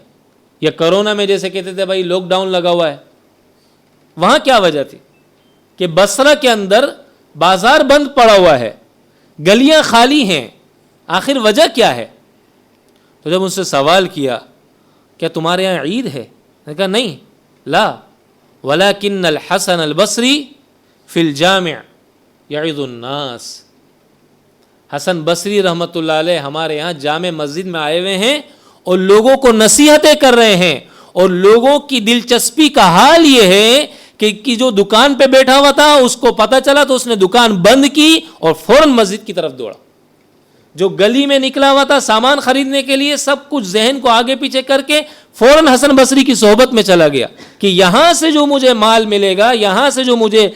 B: یا کرونا میں جیسے کہتے تھے بھائی لاک ڈاؤن لگا ہوا ہے، وہاں کیا وجہ تھی؟ کہ بصرہ کے اندر بازار بند پڑا ہوا ہے، گلیاں خالی ہیں، آخر وجہ کیا ہے؟ تو جب ان سے سوال کیا کیا تمہارے یہاں عید ہے؟ نے کہا نہیں، لا ولکن الحسن البصری فی الجامع یعظ الناس. حسن بصری رحمۃ اللہ علیہ ہمارے یہاں جامع مسجد میں آئے ہوئے ہیں اور لوگوں کو نصیحتیں کر رہے ہیں، اور لوگوں کی دلچسپی کا حال یہ ہے کہ جو دکان پہ بیٹھا ہوا تھا اس کو پتہ چلا تو اس نے دکان بند کی اور فوراً مسجد کی طرف دوڑا. جو گلی میں نکلا ہوا تھا سامان خریدنے کے لیے، سب کچھ ذہن کو آگے پیچھے کر کے فوراً حسن بصری کی صحبت میں چلا گیا کہ یہاں سے جو مجھے مال ملے گا، یہاں سے جو مجھے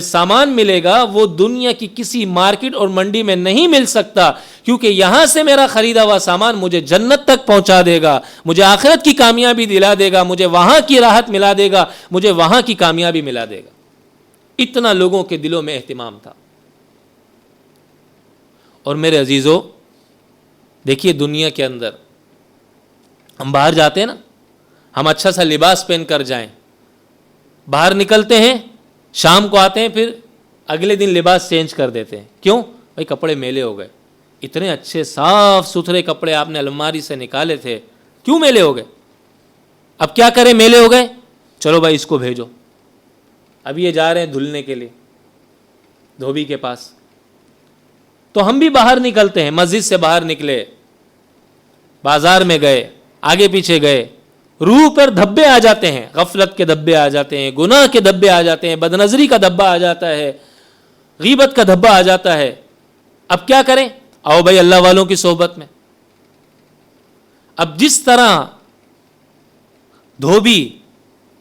B: سامان ملے گا، وہ دنیا کی کسی مارکیٹ اور منڈی میں نہیں مل سکتا، کیونکہ یہاں سے میرا خریدا ہوا سامان مجھے جنت تک پہنچا دے گا، مجھے آخرت کی کامیابی دلا دے گا، مجھے وہاں کی راحت ملا دے گا، مجھے وہاں کی کامیابی ملا دے گا. اتنا لوگوں کے دلوں میں اہتمام تھا. اور میرے عزیزو دیکھیے، دنیا کے اندر ہم باہر جاتے ہیں نا، ہم اچھا سا لباس پہن کر جائیں، باہر نکلتے ہیں، شام کو آتے ہیں، پھر اگلے دن لباس چینج کر دیتے ہیں. کیوں؟ بھائی کپڑے میلے ہو گئے. اتنے اچھے صاف ستھرے کپڑے آپ نے الماری سے نکالے تھے، کیوں میلے ہو گئے؟ اب کیا کریں؟ میلے ہو گئے، چلو بھائی اس کو بھیجو. اب یہ جا رہے ہیں دھلنے کے لیے دھوبی کے پاس، تو ہم بھی باہر نکلتے ہیں، مسجد سے باہر نکلے، بازار میں گئے، آگے پیچھے گئے، روح پر دھبے آ جاتے ہیں، غفلت کے دھبے آ جاتے ہیں، گناہ کے دھبے آ جاتے ہیں، بدنظری کا دھبا آ جاتا ہے، غیبت کا دھبا آ جاتا ہے. اب کیا کریں؟ آؤ بھائی اللہ والوں کی صحبت میں. اب جس طرح دھوبی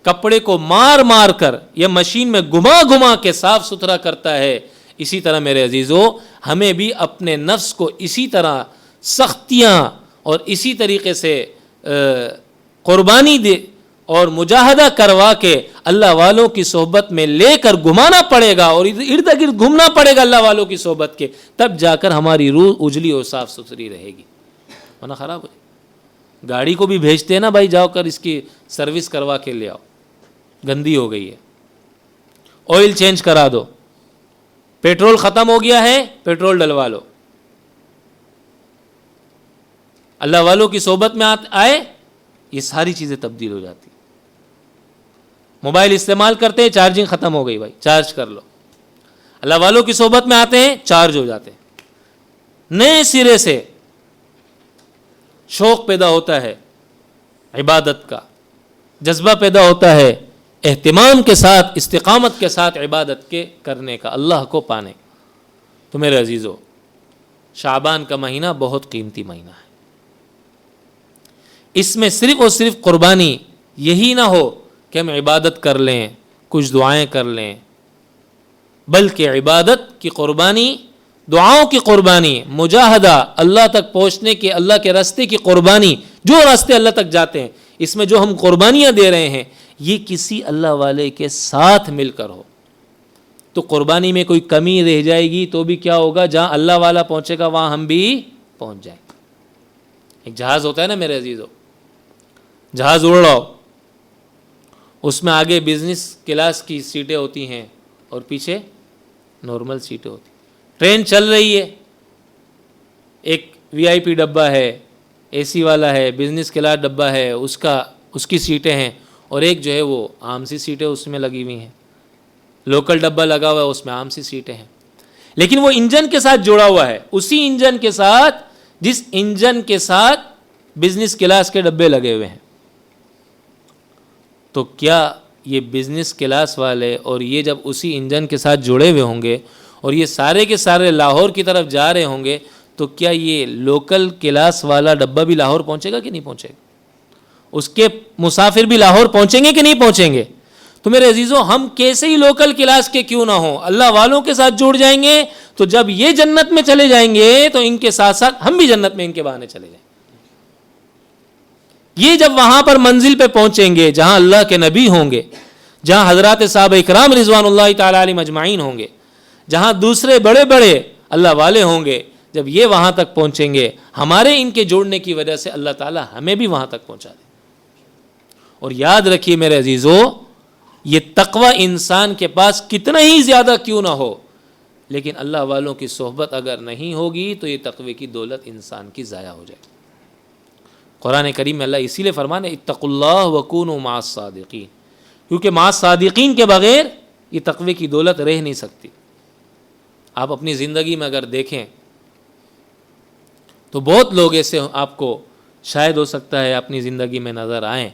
B: کپڑے کو مار مار کر یا مشین میں گھما گھما کے صاف ستھرا کرتا ہے، اسی طرح میرے عزیزو ہمیں بھی اپنے نفس کو اسی طرح سختیاں اور اسی طریقے سے قربانی دے اور مجاہدہ کروا کے اللہ والوں کی صحبت میں لے کر گھمانا پڑے گا اور ارد گرد گھومنا پڑے گا اللہ والوں کی صحبت کے، تب جا کر ہماری روح اجلی اور صاف ستھری رہے گی، ورنہ خراب ہو جائے. گاڑی کو بھی بھیجتے ہیں نا بھائی، جاؤ کر اس کی سروس کروا کے لے آؤ، گندی ہو گئی ہے، آئل چینج کرا دو، پیٹرول ختم ہو گیا ہے پیٹرول ڈلوا لو. اللہ والوں کی صحبت میں آئے یہ ساری چیزیں تبدیل ہو جاتی. موبائل استعمال کرتے ہیں، چارجنگ ختم ہو گئی، بھائی چارج کر لو. اللہ والوں کی صحبت میں آتے ہیں، چارج ہو جاتے ہیں، نئے سرے سے شوق پیدا ہوتا ہے، عبادت کا جذبہ پیدا ہوتا ہے، اہتمام کے ساتھ استقامت کے ساتھ عبادت کے کرنے کا، اللہ کو پانے. تو میرے عزیزو شعبان کا مہینہ بہت قیمتی مہینہ ہے. اس میں صرف اور صرف قربانی یہی نہ ہو کہ ہم عبادت کر لیں، کچھ دعائیں کر لیں، بلکہ عبادت کی قربانی، دعاؤں کی قربانی، مجاہدہ، اللہ تک پہنچنے کے، اللہ کے راستے کی قربانی، جو راستے اللہ تک جاتے ہیں اس میں جو ہم قربانیاں دے رہے ہیں یہ کسی اللہ والے کے ساتھ مل کر ہو. تو قربانی میں کوئی کمی رہ جائے گی تو بھی کیا ہوگا، جہاں اللہ والا پہنچے گا وہاں ہم بھی پہنچ جائیں. ایک جہاز ہوتا ہے نا میرے عزیزو، جہاز اڑ رہا ہو، اس میں آگے بزنس کلاس کی سیٹیں ہوتی ہیں اور پیچھے نارمل سیٹیں ہوتی ہیں. ٹرین چل رہی ہے، ایک وی آئی پی ڈبہ ہے، اے سی والا ہے، بزنس کلاس ڈبہ ہے، اس کی سیٹیں ہیں، اور ایک جو ہے وہ عام سی سیٹیں اس میں لگی ہوئی ہیں. لوکل ڈبہ لگا ہوا ہے، اس میں عام سی سیٹیں ہیں، لیکن وہ انجن کے ساتھ جڑا ہوا ہے، اسی انجن کے ساتھ جس انجن کے ساتھ بزنس کلاس کے ڈبے لگے ہوئے ہیں. تو کیا یہ بزنس کلاس والے اور یہ جب اسی انجن کے ساتھ جڑے ہوئے ہوں گے اور یہ سارے کے سارے لاہور کی طرف جا رہے ہوں گے تو کیا یہ لوکل کلاس والا ڈبہ بھی لاہور پہنچے گا کہ نہیں پہنچے گا؟ اس کے مسافر بھی لاہور پہنچیں گے کہ نہیں پہنچیں گے؟ تو میرے عزیزوں ہم کیسے ہی لوکل کلاس کے کیوں نہ ہوں، اللہ والوں کے ساتھ جڑ جائیں گے تو جب یہ جنت میں چلے جائیں گے تو ان کے ساتھ ساتھ ہم بھی جنت میں ان کے بہانے چلے جائیں گے. یہ جب وہاں پر منزل پہ پہنچیں گے جہاں اللہ کے نبی ہوں گے، جہاں حضرات صحابہ اکرام رضوان اللہ تعالی علیہم اجمعین ہوں گے، جہاں دوسرے بڑے بڑے اللہ والے ہوں گے، جب یہ وہاں تک پہنچیں گے ہمارے ان کے جوڑنے کی وجہ سے اللہ تعالی ہمیں بھی وہاں تک پہنچا دے. اور یاد رکھیے میرے عزیزو، یہ تقوی انسان کے پاس کتنا ہی زیادہ کیوں نہ ہو، لیکن اللہ والوں کی صحبت اگر نہیں ہوگی تو یہ تقوی کی دولت انسان کی ضائع ہو جائے. قرآن کریم میں اللہ اسی لیے فرمانے اتقوا اللہ وکونوا مع الصادقین، کیونکہ مع الصادقین کے بغیر یہ تقوی کی دولت رہ نہیں سکتی. آپ اپنی زندگی میں اگر دیکھیں تو بہت لوگ ایسے آپ کو شاید ہو سکتا ہے اپنی زندگی میں نظر آئیں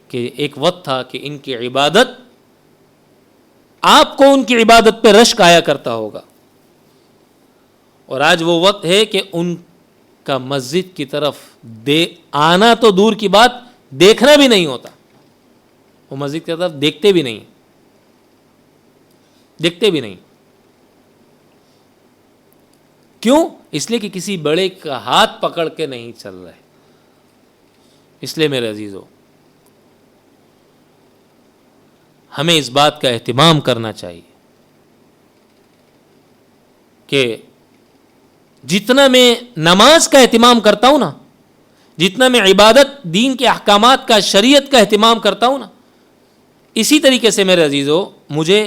B: کہ ایک وقت تھا کہ ان کی عبادت، آپ کو ان کی عبادت پہ رشک آیا کرتا ہوگا، اور آج وہ وقت ہے کہ ان کا مسجد کی طرف آنا تو دور کی بات، دیکھنا بھی نہیں ہوتا. وہ مسجد کی طرف دیکھتے بھی نہیں. کیوں؟ اس لیے کہ کسی بڑے کا ہاتھ پکڑ کے نہیں چل رہے. اس لیے میرے عزیزو ہمیں اس بات کا اہتمام کرنا چاہیے کہ جتنا میں نماز کا اہتمام کرتا ہوں نا، جتنا میں عبادت، دین کے احکامات کا، شریعت کا اہتمام کرتا ہوں نا، اسی طریقے سے میرے عزیزو مجھے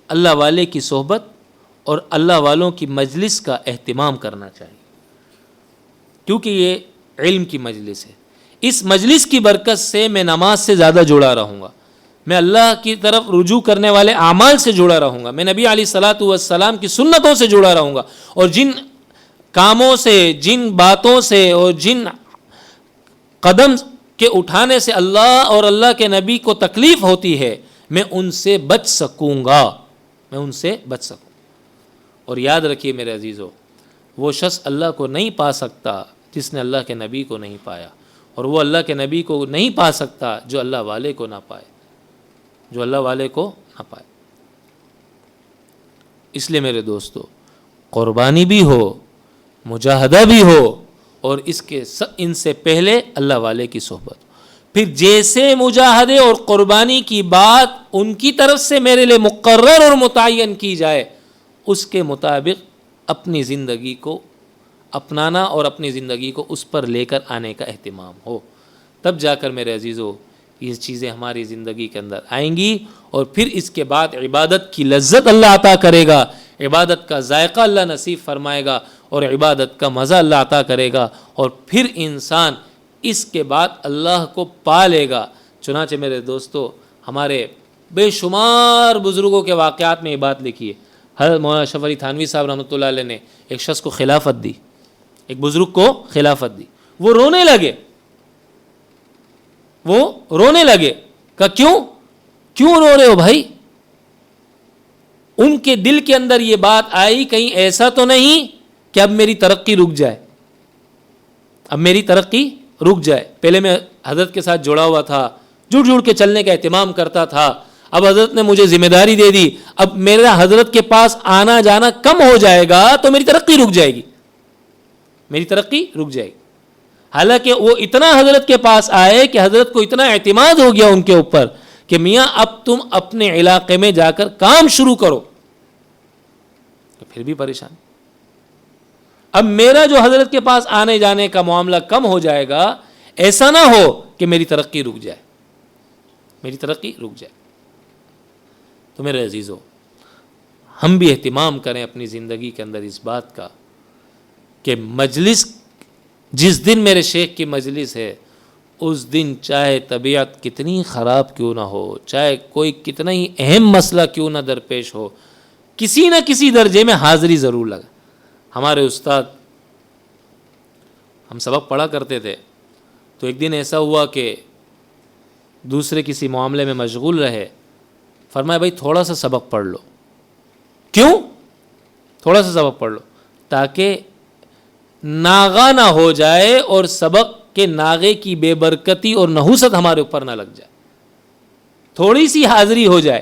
B: اللہ والے کی صحبت اور اللہ والوں کی مجلس کا اہتمام کرنا چاہیے، کیونکہ یہ علم کی مجلس ہے. اس مجلس کی برکت سے میں نماز سے زیادہ جڑا رہوں گا. میں اللہ کی طرف رجوع کرنے والے اعمال سے جڑا رہوں گا، میں نبی علیہ الصلاۃ والسلام کی سنتوں سے جڑا رہوں گا، اور جن کاموں سے، جن باتوں سے اور جن قدم کے اٹھانے سے اللہ اور اللہ کے نبی کو تکلیف ہوتی ہے میں ان سے بچ سکوں گا، میں ان سے بچ سکوں۔ اور یاد رکھیے میرے عزیزو، وہ شخص اللہ کو نہیں پا سکتا جس نے اللہ کے نبی کو نہیں پایا، اور وہ اللہ کے نبی کو نہیں پا سکتا جو اللہ والے کو نہ پائے، جو اللہ والے کو نہ پائے۔ اس لیے میرے دوستو، قربانی بھی ہو، مجاہدہ بھی ہو، اور ان سے پہلے اللہ والے کی صحبت۔ پھر جیسے مجاہدے اور قربانی کی بات ان کی طرف سے میرے لیے مقرر اور متعین کی جائے، اس کے مطابق اپنی زندگی کو اپنانا اور اپنی زندگی کو اس پر لے کر آنے کا اہتمام ہو، تب جا کر میرے عزیزو یہ چیزیں ہماری زندگی کے اندر آئیں گی، اور پھر اس کے بعد عبادت کی لذت اللہ عطا کرے گا، عبادت کا ذائقہ اللہ نصیب فرمائے گا، اور عبادت کا مزہ اللہ عطا کرے گا، اور پھر انسان اس کے بعد اللہ کو پا لے گا۔ چنانچہ میرے دوستو، ہمارے بے شمار بزرگوں کے واقعات میں یہ بات لکھی ہے۔ حضرت مولانا اشرف علی تھانوی صاحب رحمۃ اللہ علیہ نے ایک شخص کو خلافت دی، ایک بزرگ کو خلافت دی، وہ رونے لگے، کہ کیوں رو رہے ہو بھائی؟ ان کے دل کے اندر یہ بات آئی، کہیں ایسا تو نہیں کہ اب میری ترقی رک جائے، پہلے میں حضرت کے ساتھ جڑا ہوا تھا، جڑ کے چلنے کا اہتمام کرتا تھا، اب حضرت نے مجھے ذمہ داری دے دی، اب میرا حضرت کے پاس آنا جانا کم ہو جائے گا تو میری ترقی رک جائے گی۔ حالانکہ وہ اتنا حضرت کے پاس آئے کہ حضرت کو اتنا اعتماد ہو گیا ان کے اوپر کہ میاں اب تم اپنے علاقے میں جا کر کام شروع کرو، تو پھر بھی پریشان۔ اب میرا جو حضرت کے پاس آنے جانے کا معاملہ کم ہو جائے گا، ایسا نہ ہو کہ میری ترقی رک جائے۔ تو میرے عزیزو، ہم بھی اہتمام کریں اپنی زندگی کے اندر اس بات کا کہ مجلس، جس دن میرے شیخ کی مجلس ہے، اس دن چاہے طبیعت کتنی خراب کیوں نہ ہو، چاہے کوئی کتنا ہی اہم مسئلہ کیوں نہ درپیش ہو، کسی نہ کسی درجے میں حاضری ضرور لگا۔ ہمارے استاد، ہم سبق پڑھا کرتے تھے، تو ایک دن ایسا ہوا کہ دوسرے کسی معاملے میں مشغول رہے، فرمایا بھائی تھوڑا سا سبق پڑھ لو۔ کیوں؟ تھوڑا سا سبق پڑھ لو تاکہ ناغہ نہ ہو جائے اور سبق کے ناغے کی بے برکتی اور نحوست ہمارے اوپر نہ لگ جائے، تھوڑی سی حاضری ہو جائے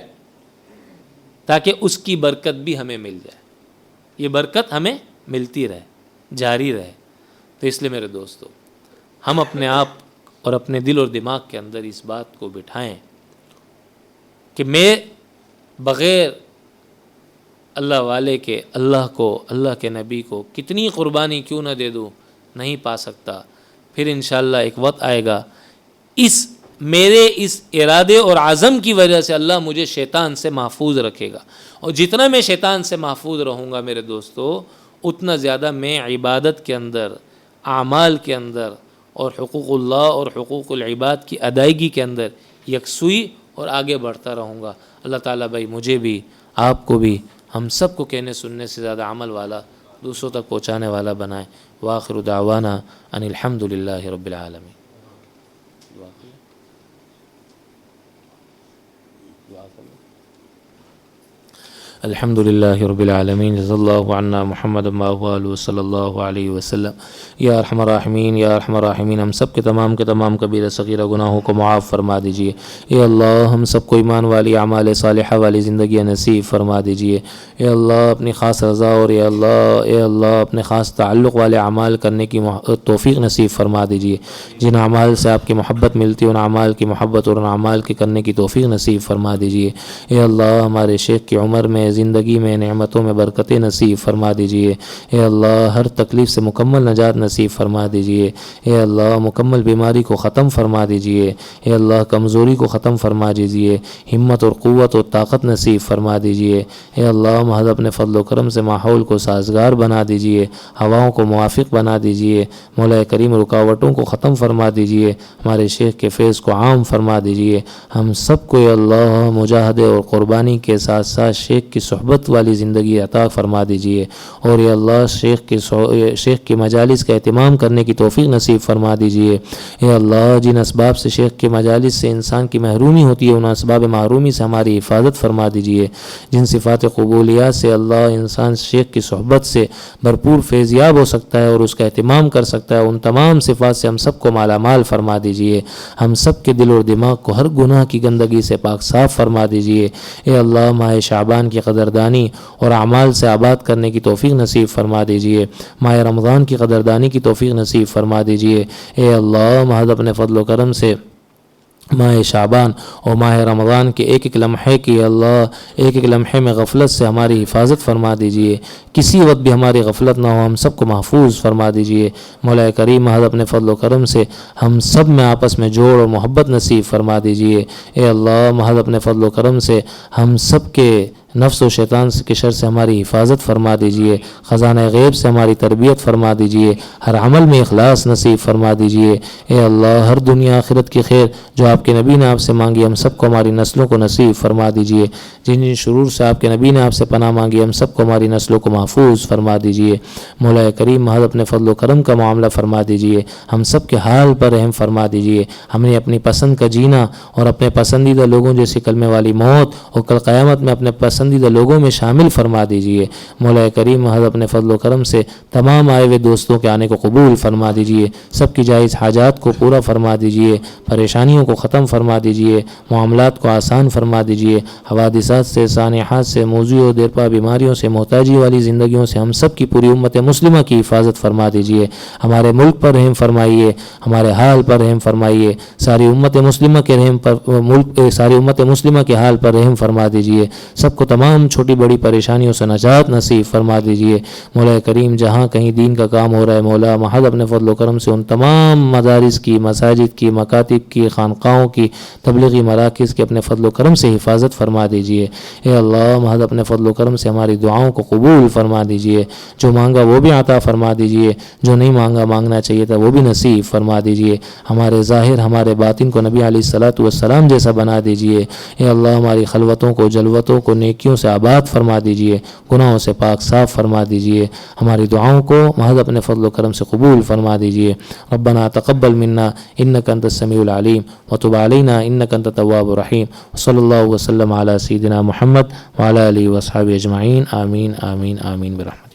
B: تاکہ اس کی برکت بھی ہمیں مل جائے، یہ برکت ہمیں ملتی رہے، جاری رہے۔ تو اس لیے میرے دوستو، ہم اپنے آپ اور اپنے دل اور دماغ کے اندر اس بات کو بٹھائیں کہ میں بغیر اللہ والے کے، اللہ کو، اللہ کے نبی کو کتنی قربانی کیوں نہ دے دوں، نہیں پا سکتا۔ پھر انشاءاللہ ایک وقت آئے گا، میرے اس ارادے اور عزم کی وجہ سے اللہ مجھے شیطان سے محفوظ رکھے گا، اور جتنا میں شیطان سے محفوظ رہوں گا میرے دوستو، اتنا زیادہ میں عبادت کے اندر، اعمال کے اندر، اور حقوق اللہ اور حقوق العباد کی ادائیگی کے اندر یکسوئی اور آگے بڑھتا رہوں گا۔ اللہ تعالیٰ بھائی مجھے بھی، آپ کو بھی، ہم سب کو کہنے سننے سے زیادہ عمل والا، دوسروں تک پہنچانے والا بنائیں۔ وآخر دعوانا ان الحمد للہ رب العالمین۔ الحمد للہ رب العالمین، جزا اللہ عنا محمد ما هو آلہ صلی اللہ علیہ وسلم۔ یا ارحم الراحمین، یا ارحم الراحمین، ہم سب کے تمام کبیرہ صغیرہ گناہوں کو معاف فرما دیجیے۔ اے اللہ ہم سب کو ایمان والی، اعمال صالحہ والی زندگی نصیب فرما دیجیے۔ اے اللہ اپنی خاص رضا اور اے اللہ اپنے خاص تعلق والے اعمال کرنے کی توفیق نصیب فرما دیجیے۔ جن اعمال سے آپ کی محبت ملتی ہے، ان اعمال کی محبت اور ان اعمال کے کرنے کی توفیق نصیب فرما دیجیے۔ اے اللہ ہمارے شیخ کی عمر میں زندگی میں نعمتوں میں برکت نصیب فرما دیجئے۔ اے اللہ ہر تکلیف سے مکمل نجات نصیب فرما دیجئے۔ اے اللہ مکمل بیماری کو ختم فرما دیجئے۔ اے اللہ کمزوری کو ختم فرما دیجئے، ہمت اور قوت اور طاقت نصیب فرما دیجئے۔ اے اللہ محض اپنے فضل و کرم سے ماحول کو سازگار بنا دیجئے، ہواؤں کو موافق بنا دیجئے۔ مولا کریم رکاوٹوں کو ختم فرما دیجئے، ہمارے شیخ کے فیض کو عام فرما دیجئے۔ ہم سب کو اے اللہ مجاہدے اور قربانی کے ساتھ ساتھ شیخ کی صحبت والی زندگی عطا فرما دیجئے، اور اے اللہ شیخ کی مجالس کا اہتمام کرنے کی توفیق نصیب فرما دیجئے۔ اے اللہ جن اسباب سے شیخ کے مجالس سے انسان کی محرومی ہوتی ہے ان اسباب محرومی سے ہماری حفاظت فرما دیجئے۔ جن صفات قبولیات سے اللہ انسان شیخ کی صحبت سے بھرپور فیضیاب ہو سکتا ہے اور اس کا اہتمام کر سکتا ہے، ان تمام صفات سے ہم سب کو مالا مال فرما دیجئے۔ ہم سب کے دل اور دماغ کو ہر گناہ کی گندگی سے پاک صاف فرما دیجئے۔ اے اللہ ماہ شعبان کی قدردانی اور اعمال سے آباد کرنے کی توفیق نصیب فرما دیجئے۔ ماہ رمضان کی قدردانی کی توفیق نصیب فرما دیجئے۔ اے اللہ محض اپنے فضل و کرم سے ماہ شعبان اور ماہ رمضان کے ایک ایک لمحے کی اللہ ایک ایک لمحے میں غفلت سے ہماری حفاظت فرما دیجئے۔ کسی وقت بھی ہماری غفلت نہ ہو، ہم سب کو محفوظ فرما دیجئے۔ مولا کریم محض اپنے فضل و کرم سے ہم سب میں آپس میں جوڑ اور محبت نصیب فرما دیجئے۔ اے اللہ محض اپنے فضل و کرم سے ہم سب کے نفس و شیطان کے شر سے ہماری حفاظت فرما دیجئے، خزانہ غیب سے ہماری تربیت فرما دیجئے، ہر عمل میں اخلاص نصیب فرما دیجئے۔ اے اللہ ہر دنیا آخرت کی خیر جو آپ کے نبی نے آپ سے مانگی ہم سب کو ہماری نسلوں کو نصیب فرما دیجئے۔ جن جن شرور سے آپ کے نبی نے آپ سے پناہ مانگی ہم سب کو ہماری نسلوں کو محفوظ فرما دیجئے۔ مولا کریم محض اپنے فضل و کرم کا معاملہ فرما دیجئے، ہم سب کے حال پر رحم فرما دیجئے، ہمیں اپنی پسند کا جینا اور اپنے پسندیدہ لوگوں جیسے کلمے والی موت اور کل قیامت میں اپنے پسندیدہ لوگوں میں شامل فرما دیجئے۔ مولا کریم محض اپنے فضل و کرم سے تمام آئے ہوئے دوستوں کے آنے کو قبول فرما دیجئے، سب کی جائز حاجات کو پورا فرما دیجئے، پریشانیوں کو ختم فرما دیجئے، معاملات کو آسان فرما دیجئے، حوادثات سے، سانحات سے، موضوع و دیرپا بیماریوں سے، محتاجی والی زندگیوں سے ہم سب کی پوری امت مسلمہ کی حفاظت فرما دیجئے۔ ہمارے ملک پر رحم فرمائیے، ہمارے حال پر رحم فرمائیے، ساری امت مسلمہ کے حال پر رحم فرما دیجئے، سب کو تمام چھوٹی بڑی پریشانیوں سے نجات نصیب فرما دیجئے۔ مولا کریم جہاں کہیں دین کا کام ہو رہا ہے مولا محض اپنے فضل و کرم سے ان تمام مدارس کی، مساجد کی، مکاتب کی، خانقاہوں کی، تبلیغی مراکز کے اپنے فضل و کرم سے حفاظت فرما دیجئے۔ اے اللہ محض اپنے فضل و کرم سے ہماری دعاؤں کو قبول فرما دیجئے، جو مانگا وہ بھی عطا فرما دیجئے، جو نہیں مانگنا چاہیے تھا وہ بھی نصیب فرما دیجئے۔ ہمارے ظاہر ہمارے باطن کو نبی علیہ الصلوۃ والسلام جیسا بنا دیجئے۔ اے اللہ ہماری خلوتوں کو، جلوتوں کو نیکیوں سے آباد فرما دیجئے، گناہوں سے پاک صاف فرما دیجئے، ہماری دعاؤں کو محض اپنے فضل و کرم سے قبول فرما دیجئے۔ ربنا تقبل منا انک انت السمیع العلیم وتب علینا انک انت التواب الرحیم، صلی اللہ وسلم علی سیدنا محمد وعلی آلہ وصحبہ اجمعین، آمین آمین آمین برحمتک۔